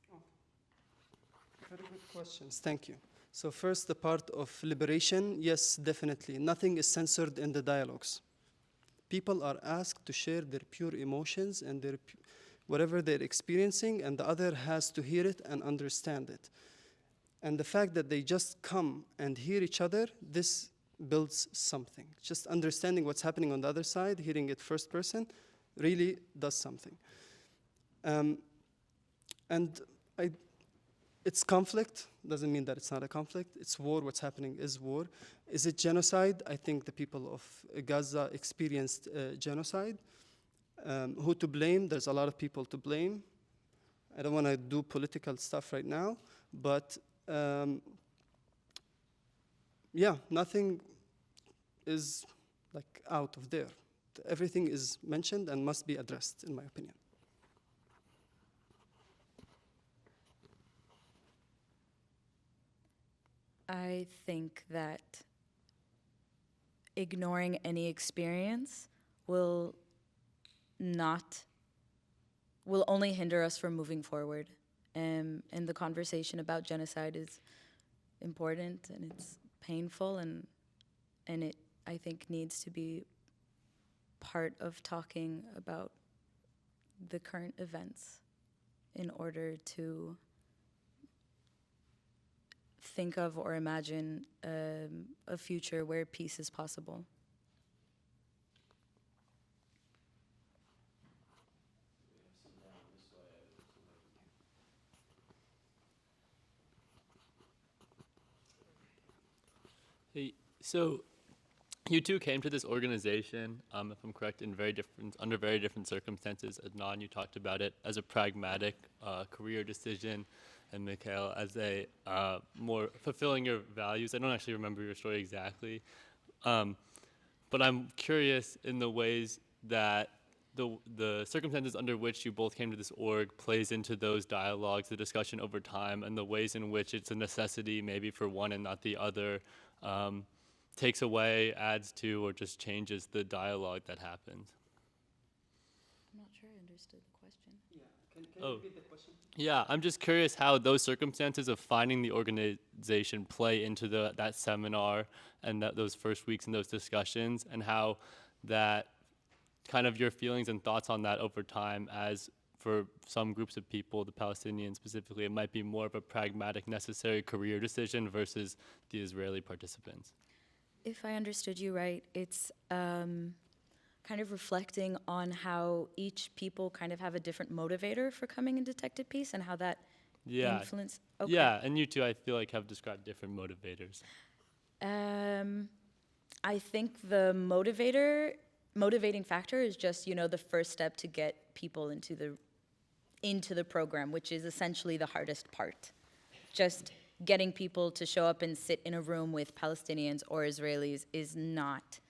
Very good questions, thank you. So first, the part of liberation, yes, definitely. Nothing is censored in the dialogues. People are asked to share their pure emotions and whatever they're experiencing, and the other has to hear it and understand it. And the fact that they just come and hear each other, this builds something. Just understanding what's happening on the other side, hearing it first person, really does something. And it's conflict, doesn't mean that it's not a conflict. It's war, what's happening is war. Is it genocide? I think the people of Gaza experienced genocide. Who to blame? There's a lot of people to blame. I don't want to do political stuff right now, but yeah, nothing is like out of there. Everything is mentioned and must be addressed, in my opinion. I think that ignoring any experience will only hinder us from moving forward. And the conversation about genocide is important and it's painful and it, I think, needs to be part of talking about the current events in order to think of or imagine a future where peace is possible. Hey, so you two came to this organization, if I'm correct, under very different circumstances. Adnan, you talked about it as a pragmatic career decision, and Mikhail as a more fulfilling your values. I don't actually remember your story exactly, but I'm curious in the ways that the circumstances under which you both came to this org plays into those dialogues, the discussion over time, and the ways in which it's a necessity maybe for one and not the other, takes away, adds to, or just changes the dialogue that happens. I'm not sure I understood the question. Yeah, can you repeat the question? Yeah, I'm just curious how those circumstances of finding the organization play into that seminar and those first weeks and those discussions, and how that kind of your feelings and thoughts on that over time, as for some groups of people, the Palestinians specifically, it might be more of a pragmatic, necessary career decision versus the Israeli participants. If I understood you right, it's kind of reflecting on how each people kind of have a different motivator for coming into Tech to Peace and how that influence. Okay. Yeah, and you two, I feel like, have described different motivators. I think the motivating factor is just, the first step to get people into the program, which is essentially the hardest part. Just getting people to show up and sit in a room with Palestinians or Israelis is not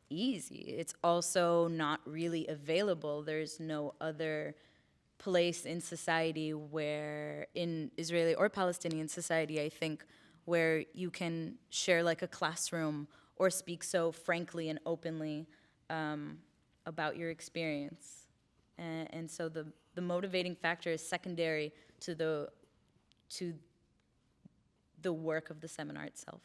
easy. It's also not really available. There's no other place in society in Israeli or Palestinian society, I think, where you can share like a classroom or speak so frankly and openly about your experience. And so the motivating factor is secondary to the work of the seminar itself.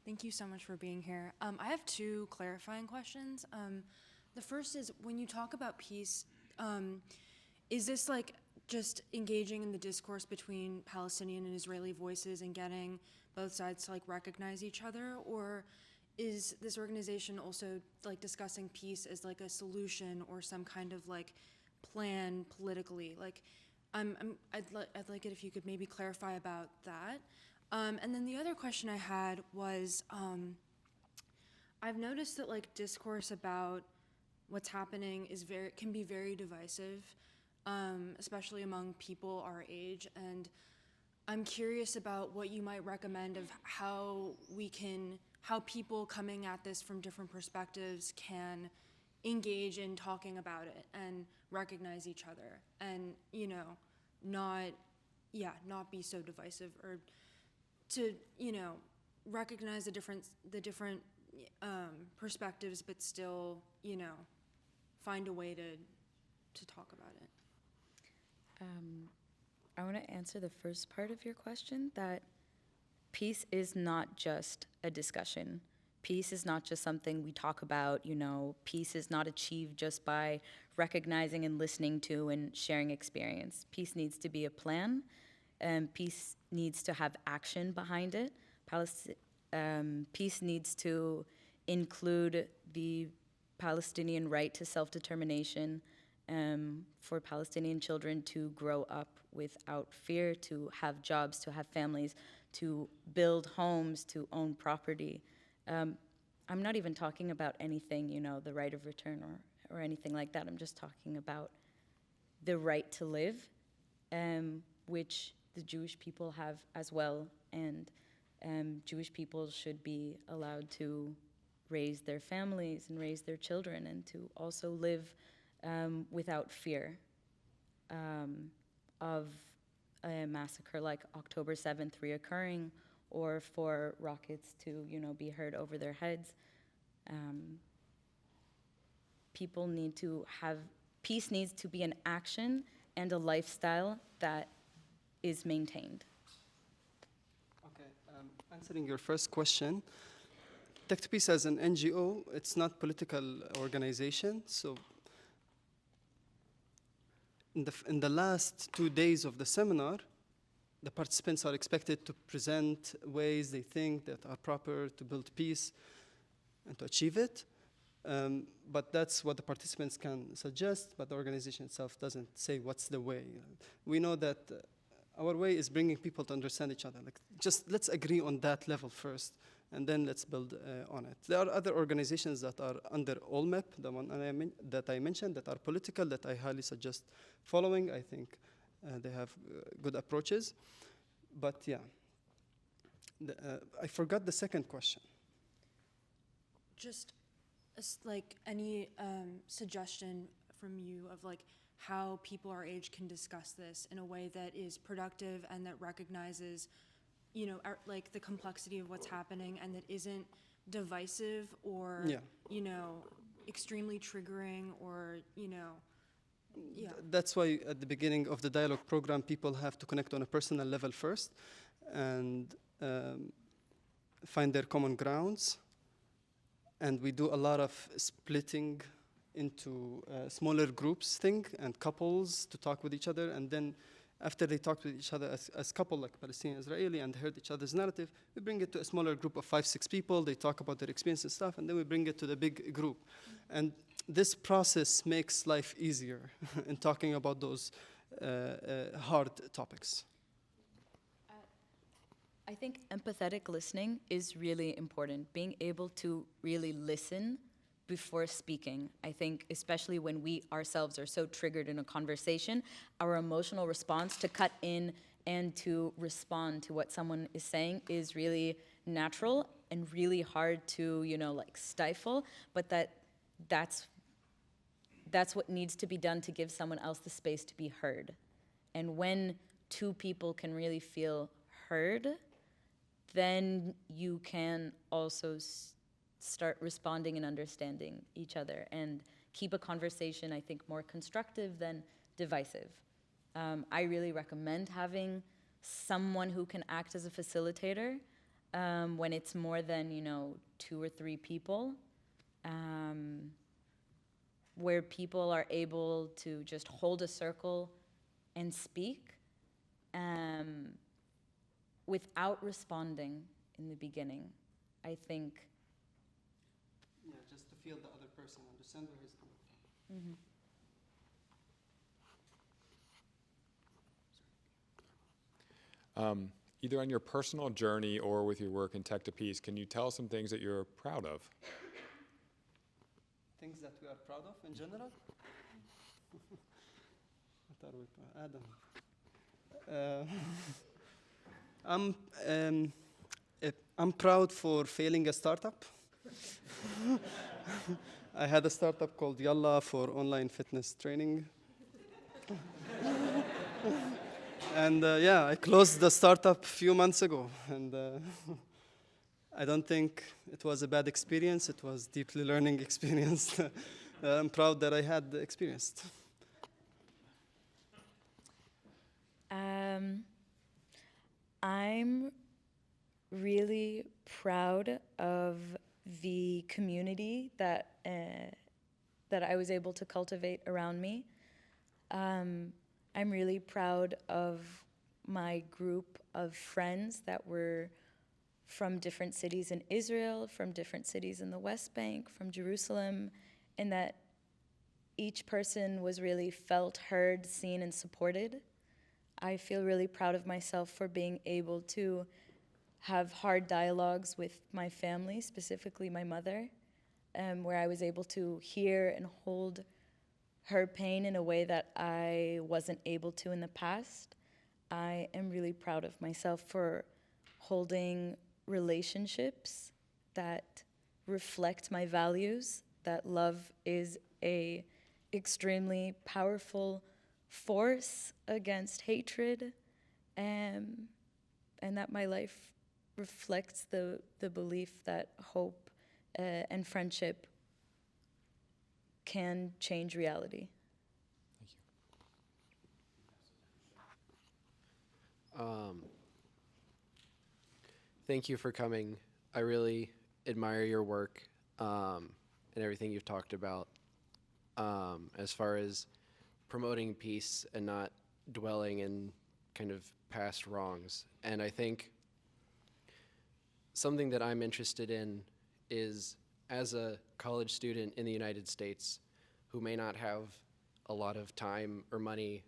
Thank you so much for being here. I have two clarifying questions. The first is, when you talk about peace, is this like just engaging in the discourse between Palestinian and Israeli voices and getting both sides to like recognize each other, or is this organization also like discussing peace as like a solution or some kind of like plan politically? Like, I'd like it if you could maybe clarify about that. And then the other question I had was, I've noticed that like discourse about what's happening can be very divisive, especially among people our age. And I'm curious about what you might recommend of how people coming at this from different perspectives can engage in talking about it and recognize each other and, not be so divisive or to, you know, recognize the different perspectives, but still, you know, find a way to talk about it? I want to answer the first part of your question, that peace is not just a discussion. Peace is not just something we talk about, you know. Peace is not achieved just by recognizing and listening to and sharing experience. Peace needs to be a plan, and peace needs to have action behind it. Peace needs to include the Palestinian right to self-determination, for Palestinian children to grow up without fear, to have jobs, to have families, to build homes, to own property. I'm not even talking about anything, you know, the right of return or anything like that. I'm just talking about the right to live, which the Jewish people have as well. And Jewish people should be allowed to raise their families and raise their children, and to also live without fear of a massacre like October 7th reoccurring, or for rockets to, you know, be heard over their heads. People need to have, peace needs to be an action and a lifestyle that is maintained. Okay, answering your first question, Tech to Peace as an NGO, it's not political organization, so in the last 2 days of the seminar, the participants are expected to present ways they think that are proper to build peace and to achieve it. But that's what the participants can suggest, but the organization itself doesn't say what's the way. We know that our way is bringing people to understand each other. Like, just let's agree on that level first, and then let's build on it. There are other organizations that are under OLMEP, the one that I mentioned, that are political, that I highly suggest following. I think they have good approaches. But yeah, I forgot the second question. Just like any suggestion from you of like how people our age can discuss this in a way that is productive and that recognizes, you know, like the complexity of what's happening, and that isn't divisive or, you know, extremely triggering or, you know, yeah. That's why at the beginning of the dialogue program, people have to connect on a personal level first and find their common grounds. And we do a lot of splitting into smaller groups thing and couples to talk with each other. And then after they talk with each other as couple, like Palestinian, Israeli, and heard each other's narrative, we bring it to a smaller group of 5-6 people. They talk about their experience and stuff, and then we bring it to the big group. And this process makes life easier in talking about those hard topics. I think empathetic listening is really important. Being able to really listen before speaking. I think especially when we ourselves are so triggered in a conversation, our emotional response to cut in and to respond to what someone is saying is really natural and really hard to, you know, like stifle, but that's what needs to be done to give someone else the space to be heard. And when two people can really feel heard, then you can also start responding and understanding each other and keep a conversation, I think, more constructive than divisive. I really recommend having someone who can act as a facilitator when it's more than, you know, 2 or 3 people, where people are able to just hold a circle and speak without responding in the beginning. I think. Yeah, just to feel the other person, understand where he's coming from. Either on your personal journey or with your work in Tech to Peace, can you tell us some things that you're proud of? Things that we are proud of in general? What are we proud of? I'm proud for failing a startup. I had a startup called Yalla for online fitness training. And yeah, I closed the startup a few months ago, and I don't think it was a bad experience. It was deeply learning experience. I'm proud that I had experienced. I'm really proud of the community that I was able to cultivate around me. I'm really proud of my group of friends that were from different cities in Israel, from different cities in the West Bank, from Jerusalem, and that each person was really felt, heard, seen, and supported. I feel really proud of myself for being able to have hard dialogues with my family, specifically my mother, where I was able to hear and hold her pain in a way that I wasn't able to in the past. I am really proud of myself for holding relationships that reflect my values, that love is a extremely powerful force against hatred, and that my life reflects the belief that hope and friendship can change reality. Thank you for coming. I really admire your work and everything you've talked about as far as promoting peace and not dwelling in kind of past wrongs. And I think something that I'm interested in is, as a college student in the United States who may not have a lot of time or money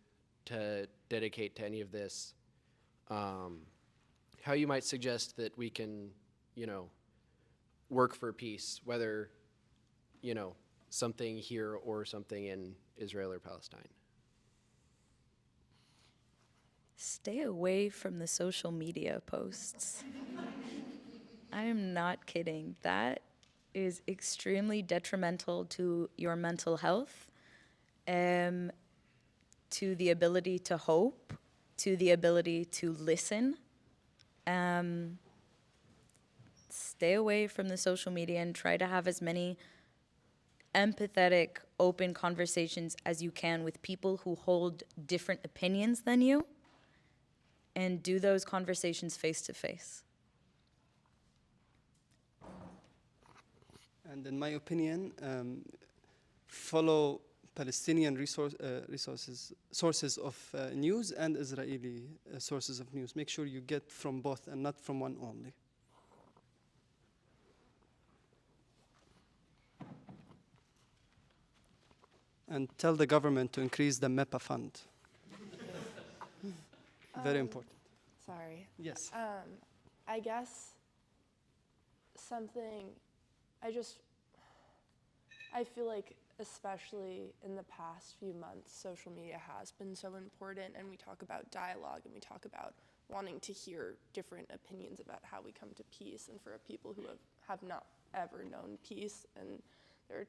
to dedicate to any of this, how you might suggest that we can, work for peace, whether, something here or something in Israel or Palestine. Stay away from the social media posts. I am not kidding. That is extremely detrimental to your mental health, to the ability to hope, to the ability to listen. Stay away from the social media and try to have as many empathetic, open conversations as you can with people who hold different opinions than you, and do those conversations face to face. And in my opinion, follow Palestinian sources of news and Israeli sources of news. Make sure you get from both and not from one only. And tell the government to increase the MEPA fund. Very important. Sorry. Yes. I guess something, I feel like especially in the past few months, social media has been so important, and we talk about dialogue and we talk about wanting to hear different opinions about how we come to peace, and for people who have not ever known peace, and there are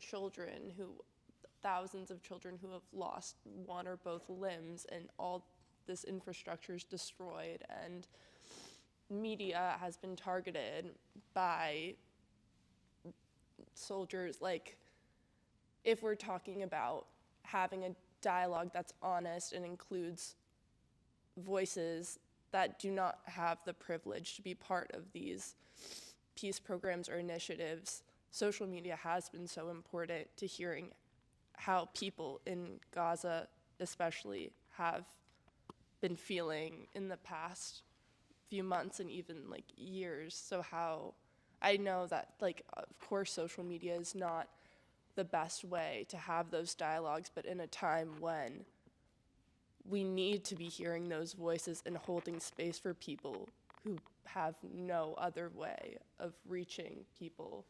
thousands of children who have lost one or both limbs, and all this infrastructure is destroyed, and media has been targeted by soldiers. Like, if we're talking about having a dialogue that's honest and includes voices that do not have the privilege to be part of these peace programs or initiatives, social media has been so important to hearing how people in Gaza especially have been feeling in the past few months and even like years. So how I know that, like, of course social media is not the best way to have those dialogues, but in a time when we need to be hearing those voices and holding space for people who have no other way of reaching people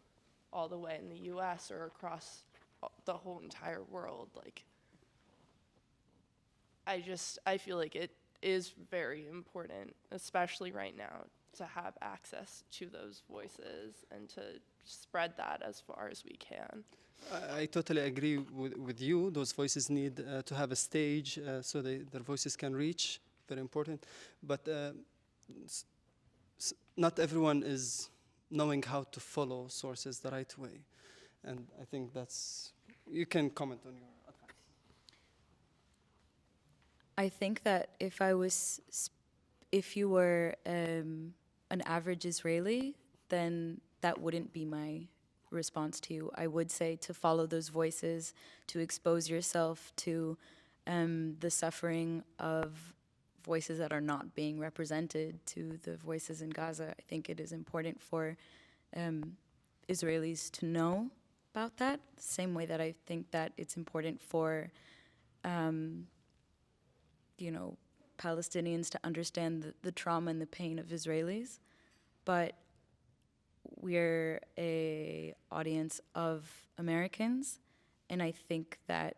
all the way in the US or across the whole entire world. Like, I feel like it is very important, especially right now, to have access to those voices and to spread that as far as we can. I totally agree with you. Those voices need to have a stage so their voices can reach very important. But not everyone is knowing how to follow sources the right way. And I think that's, you can comment on your advice. I think that if you were an average Israeli, then that wouldn't be my response to you. I would say to follow those voices, to expose yourself to the suffering of voices that are not being represented, to the voices in Gaza. I think it is important for Israelis to know about that, the same way that I think that it's important for Palestinians to understand the trauma and the pain of Israelis. But we're a audience of Americans, and I think that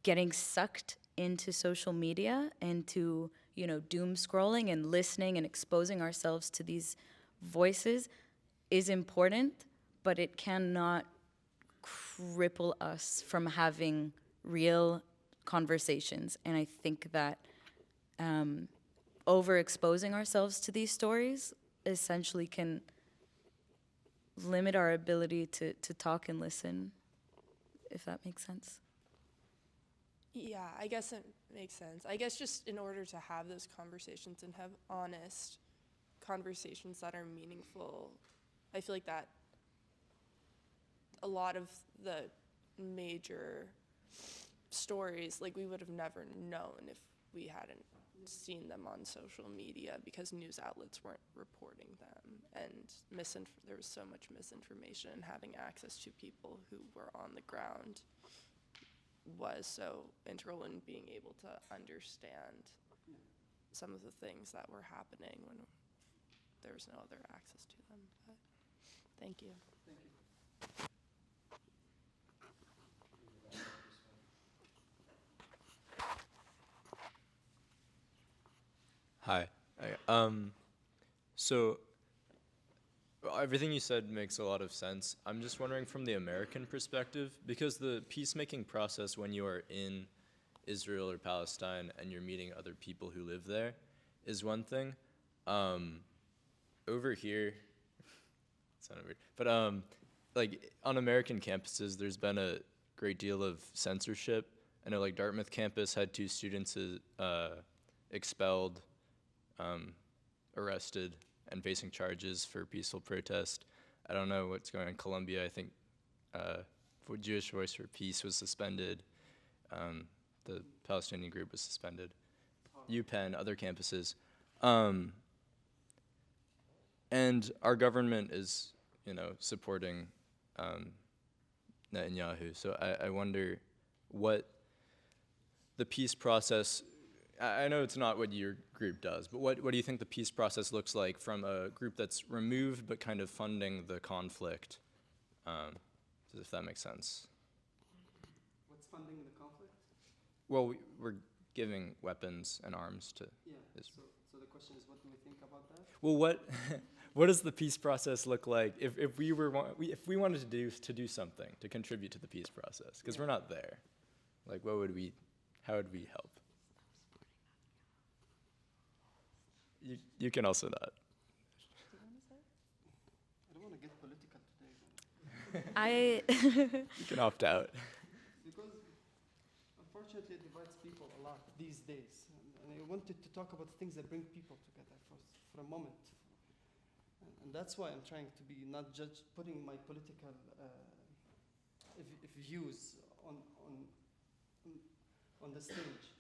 getting sucked into social media and to, doom scrolling and listening and exposing ourselves to these voices is important, but it cannot cripple us from having real conversations. And I think that overexposing ourselves to these stories essentially can limit our ability to talk and listen, if that makes sense. Yeah, I guess it makes sense. I guess just in order to have those conversations and have honest conversations that are meaningful, I feel like that a lot of the major stories, like, we would have never known if we hadn't seen them on social media because news outlets weren't reporting them, and there was so much misinformation, and having access to people who were on the ground was so integral in being able to understand some of the things that were happening when there was no other access to them. But thank you. Thank you. Hi. So everything you said makes a lot of sense. I'm just wondering from the American perspective, because the peacemaking process when you are in Israel or Palestine and you're meeting other people who live there is one thing. Over here, it sounded weird, but like on American campuses, there's been a great deal of censorship. I know like Dartmouth campus had 2 students expelled, arrested, and facing charges for peaceful protest. I don't know what's going on in Columbia. I think Jewish Voice for Peace was suspended. The Palestinian group was suspended. UPenn, other campuses. And our government is, supporting Netanyahu. So I wonder what the peace process, I know it's not what your group does, but what do you think the peace process looks like from a group that's removed but kind of funding the conflict, if that makes sense? What's funding the conflict? Well, we're giving weapons and arms to Israel. So the question is, what do we think about that? Well, what does the peace process look like if we wanted to do something to contribute to the peace process? Because we're not there. Like, how would we help? You can also not. I don't want to get political today. You can opt out. Because unfortunately it divides people a lot these days. And I wanted to talk about things that bring people together for a moment. And that's why I'm trying to be not just putting my political views on the stage.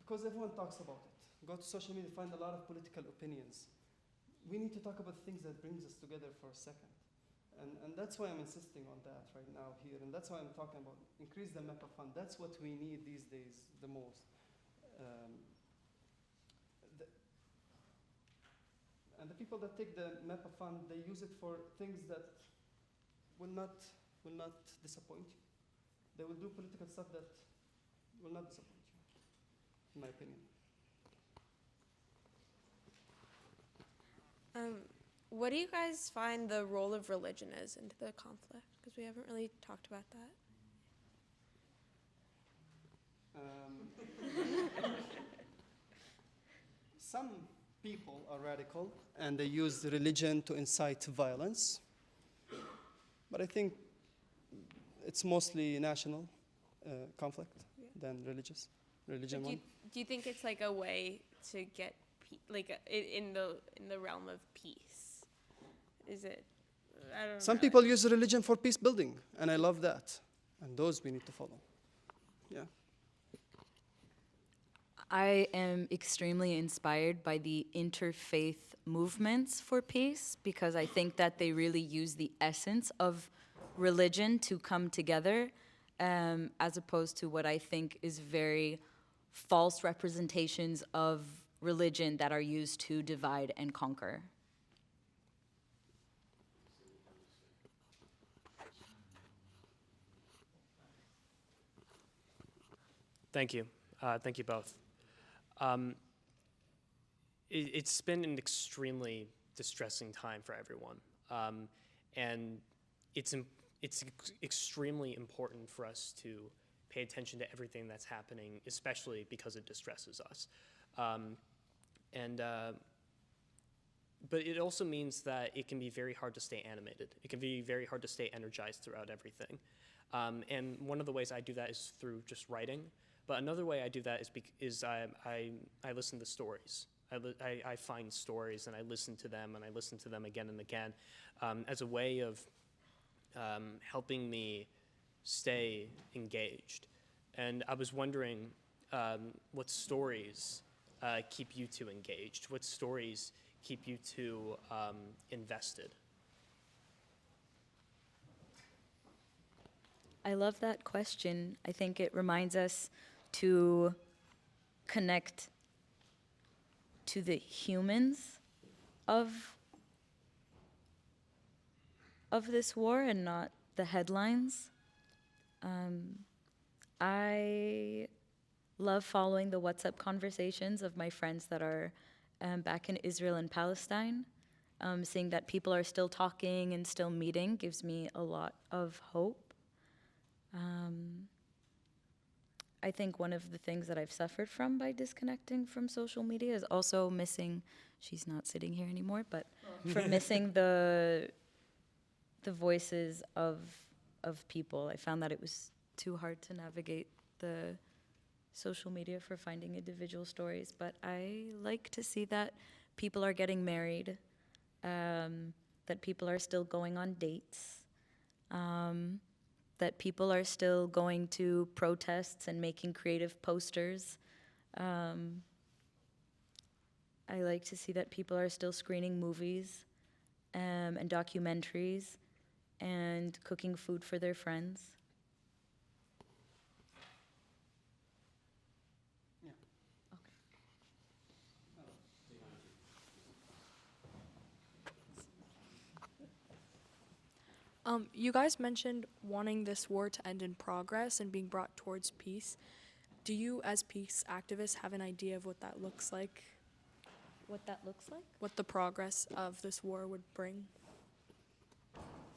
Because everyone talks about it. Go to social media, find a lot of political opinions. We need to talk about things that brings us together for a second. And that's why I'm insisting on that right now here. And that's why I'm talking about increase the MEPA fund. That's what we need these days the most. And the people that take the MEPA fund, they use it for things that will not disappoint you. They will do political stuff that will not disappoint you, in my opinion. What do you guys find the role of religion is into the conflict? Because we haven't really talked about that. some people are radical and they use religion to incite violence. But I think it's mostly national conflict than religion one. Do you think it's like a way to get in the realm of peace? Is it? I don't know. Some people use religion for peace building, and I love that. And those we need to follow. Yeah. I am extremely inspired by the interfaith movements for peace because I think that they really use the essence of religion to come together, as opposed to what I think is very false representations of religion that are used to divide and conquer. Thank you. Thank you both. It's been an extremely distressing time for everyone. And it's extremely important for us to pay attention to everything that's happening, especially because it distresses us. But it also means that it can be very hard to stay animated. It can be very hard to stay energized throughout everything. And one of the ways I do that is through just writing. But another way I do that is I listen to stories. I find stories and I listen to them and I listen to them again and again as a way of helping me stay engaged. And I was wondering what stories keep you two engaged? What stories keep you two invested? I love that question. I think it reminds us to connect to the humans of this war and not the headlines. I love following the WhatsApp conversations of my friends that are back in Israel and Palestine. Seeing that people are still talking and still meeting gives me a lot of hope. I think one of the things that I've suffered from by disconnecting from social media is also missing, she's not sitting here anymore, but from missing the voices of people. I found that it was too hard to navigate the social media for finding individual stories, but I like to see that people are getting married, that people are still going on dates, that people are still going to protests and making creative posters. I like to see that people are still screening movies and documentaries and cooking food for their friends. You guys mentioned wanting this war to end in progress and being brought towards peace. Do you, as peace activists, have an idea of what that looks like? What that looks like? What the progress of this war would bring?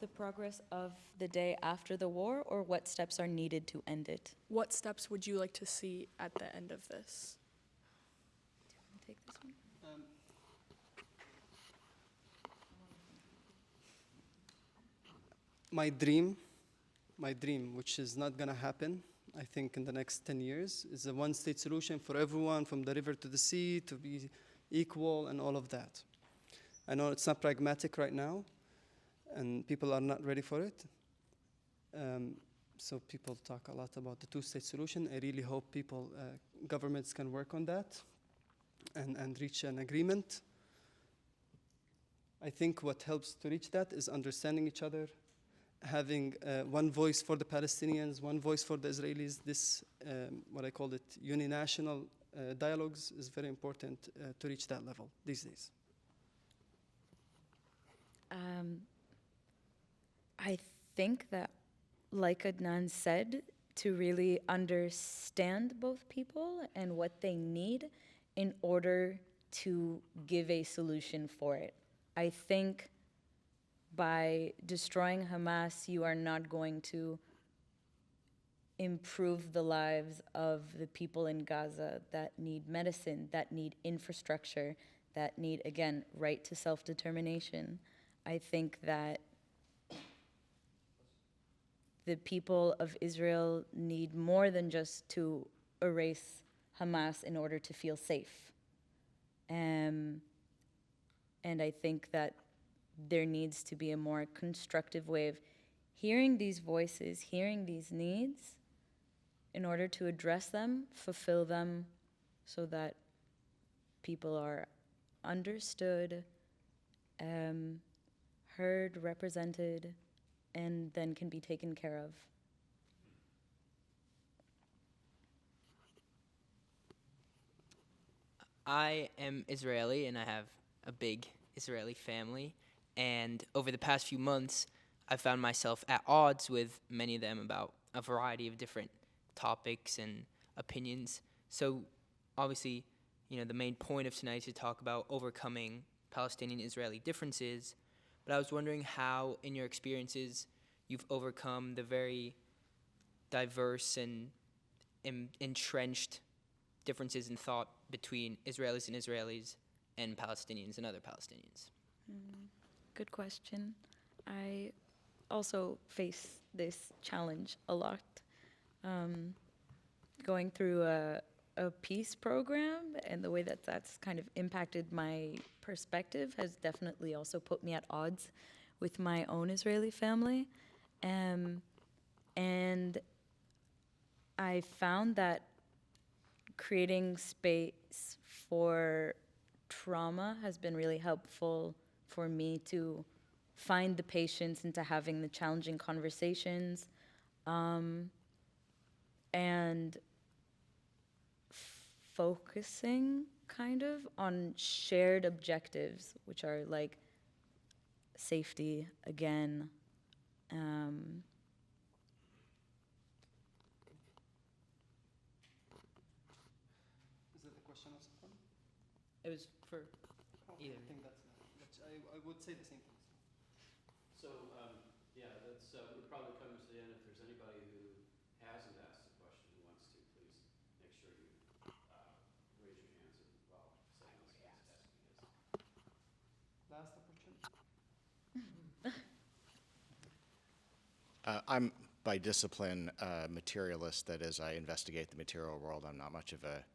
The progress of the day after the war, or what steps are needed to end it? What steps would you like to see at the end of this? Do you want to take this one? My dream, which is not going to happen, I think, in the next 10 years, is a one-state solution for everyone, from the river to the sea, to be equal and all of that. I know it's not pragmatic right now, and people are not ready for it. So people talk a lot about the two-state solution. I really hope governments can work on that and reach an agreement. I think what helps to reach that is understanding each other, having one voice for the Palestinians, one voice for the Israelis. This, what I call it, uninational dialogues is very important to reach that level these days. I think that, like Adnan said, to really understand both people and what they need in order to give a solution for it. I think by destroying Hamas, you are not going to improve the lives of the people in Gaza that need medicine, that need infrastructure, that need, again, right to self-determination. I think that the people of Israel need more than just to erase Hamas in order to feel safe. And I think that there needs to be a more constructive way of hearing these voices, hearing these needs, in order to address them, fulfill them, so that people are understood, heard, represented, and then can be taken care of. I am Israeli and I have a big Israeli family. And over the past few months, I found myself at odds with many of them about a variety of different topics and opinions. So, obviously, the main point of tonight is to talk about overcoming Palestinian-Israeli differences. But I was wondering how, in your experiences, you've overcome the very diverse and entrenched differences in thought between Israelis and Palestinians and other Palestinians. Good question. I also face this challenge a lot. Going through a peace program and the way that that's kind of impacted my perspective has definitely also put me at odds with my own Israeli family. And I found that creating space for trauma has been really helpful for me to find the patience into having the challenging conversations, and focusing kind of on shared objectives, which are like safety again. Is that the question also for me? It was for either. I think I would say the same thing. So, yeah, we're probably coming to the end. If there's anybody who hasn't asked a question who wants to, please make sure you raise your hands and, well, someone else is asking his. Last opportunity. I'm by discipline a materialist. That is, I investigate the material world. I'm not much of a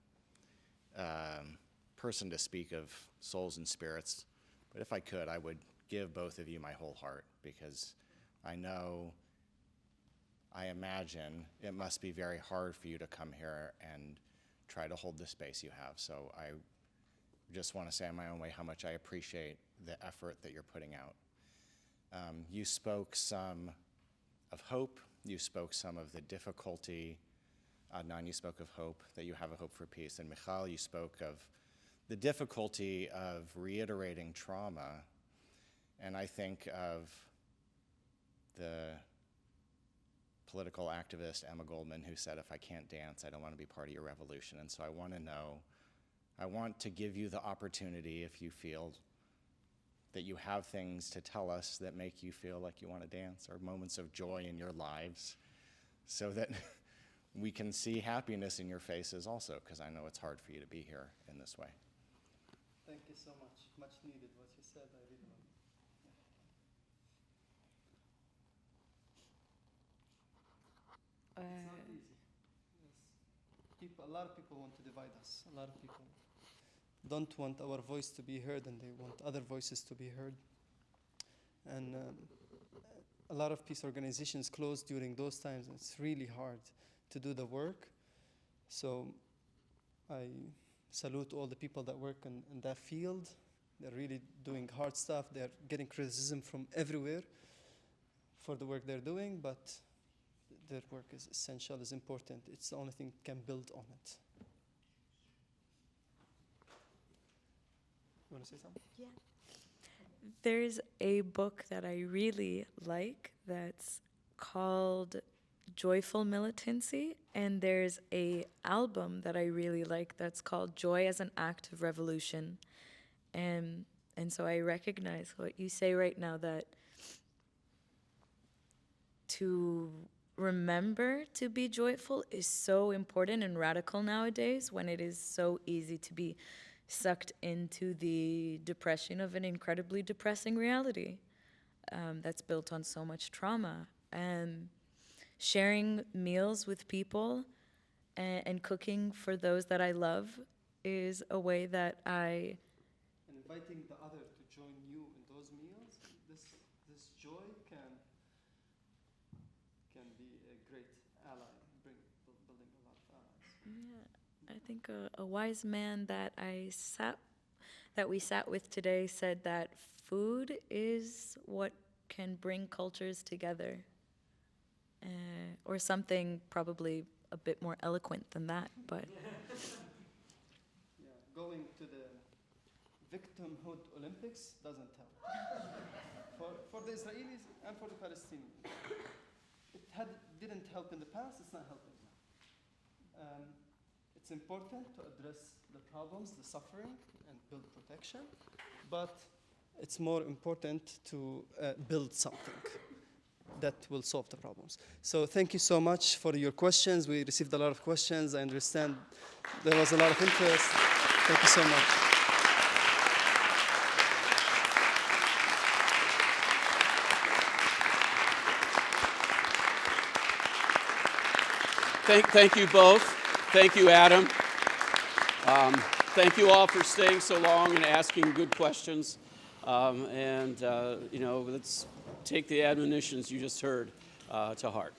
person to speak of souls and spirits. But if I could, I would give both of you my whole heart, because I imagine it must be very hard for you to come here and try to hold the space you have. So I just want to say in my own way how much I appreciate the effort that you're putting out. You spoke some of hope. You spoke some of the difficulty. Adnan, you spoke of hope, that you have a hope for peace. And Michal, you spoke of the difficulty of reiterating trauma. And I think of the political activist Emma Goldman, who said, if I can't dance, I don't want to be part of your revolution. And so I want to give you the opportunity, if you feel that you have things to tell us that make you feel like you want to dance, or moments of joy in your lives, so that we can see happiness in your faces also, because I know it's hard for you to be here in this way. Thank you so much. Much needed what you said. I really love it. It's not easy. A lot of people want to divide us. A lot of people don't want our voice to be heard, and they want other voices to be heard. And a lot of peace organizations close during those times, and it's really hard to do the work. So I salute all the people that work in that field. They're really doing hard stuff. They're getting criticism from everywhere for the work they're doing, but their work is essential, is important. It's the only thing that can build on it. You want to say something? Yeah. There's a book that I really like that's called Joyful Militancy, and there's a album that I really like that's called Joy as an Act of Revolution. And so I recognize what you say right now, that to remember to be joyful is so important and radical nowadays when it is so easy to be sucked into the depression of an incredibly depressing reality that's built on so much trauma. Sharing meals with people and cooking for those that I love is a way that I... And inviting the other to join you in those meals, this joy can be a great ally, building a lot of allies. Yeah, I think a wise man that we sat with today said that food is what can bring cultures together, or something probably a bit more eloquent than that, but. Yeah, going to the victimhood Olympics doesn't help. For the Israelis and for the Palestinians. It didn't help in the past, it's not helping now. It's important to address the problems, the suffering, and build protection, but it's more important to build something that will solve the problems. So thank you so much for your questions. We received a lot of questions. I understand there was a lot of interest. Thank you so much. Thank you both. Thank you, Adam. Thank you all for staying so long and asking good questions. Let's take the admonitions you just heard to heart.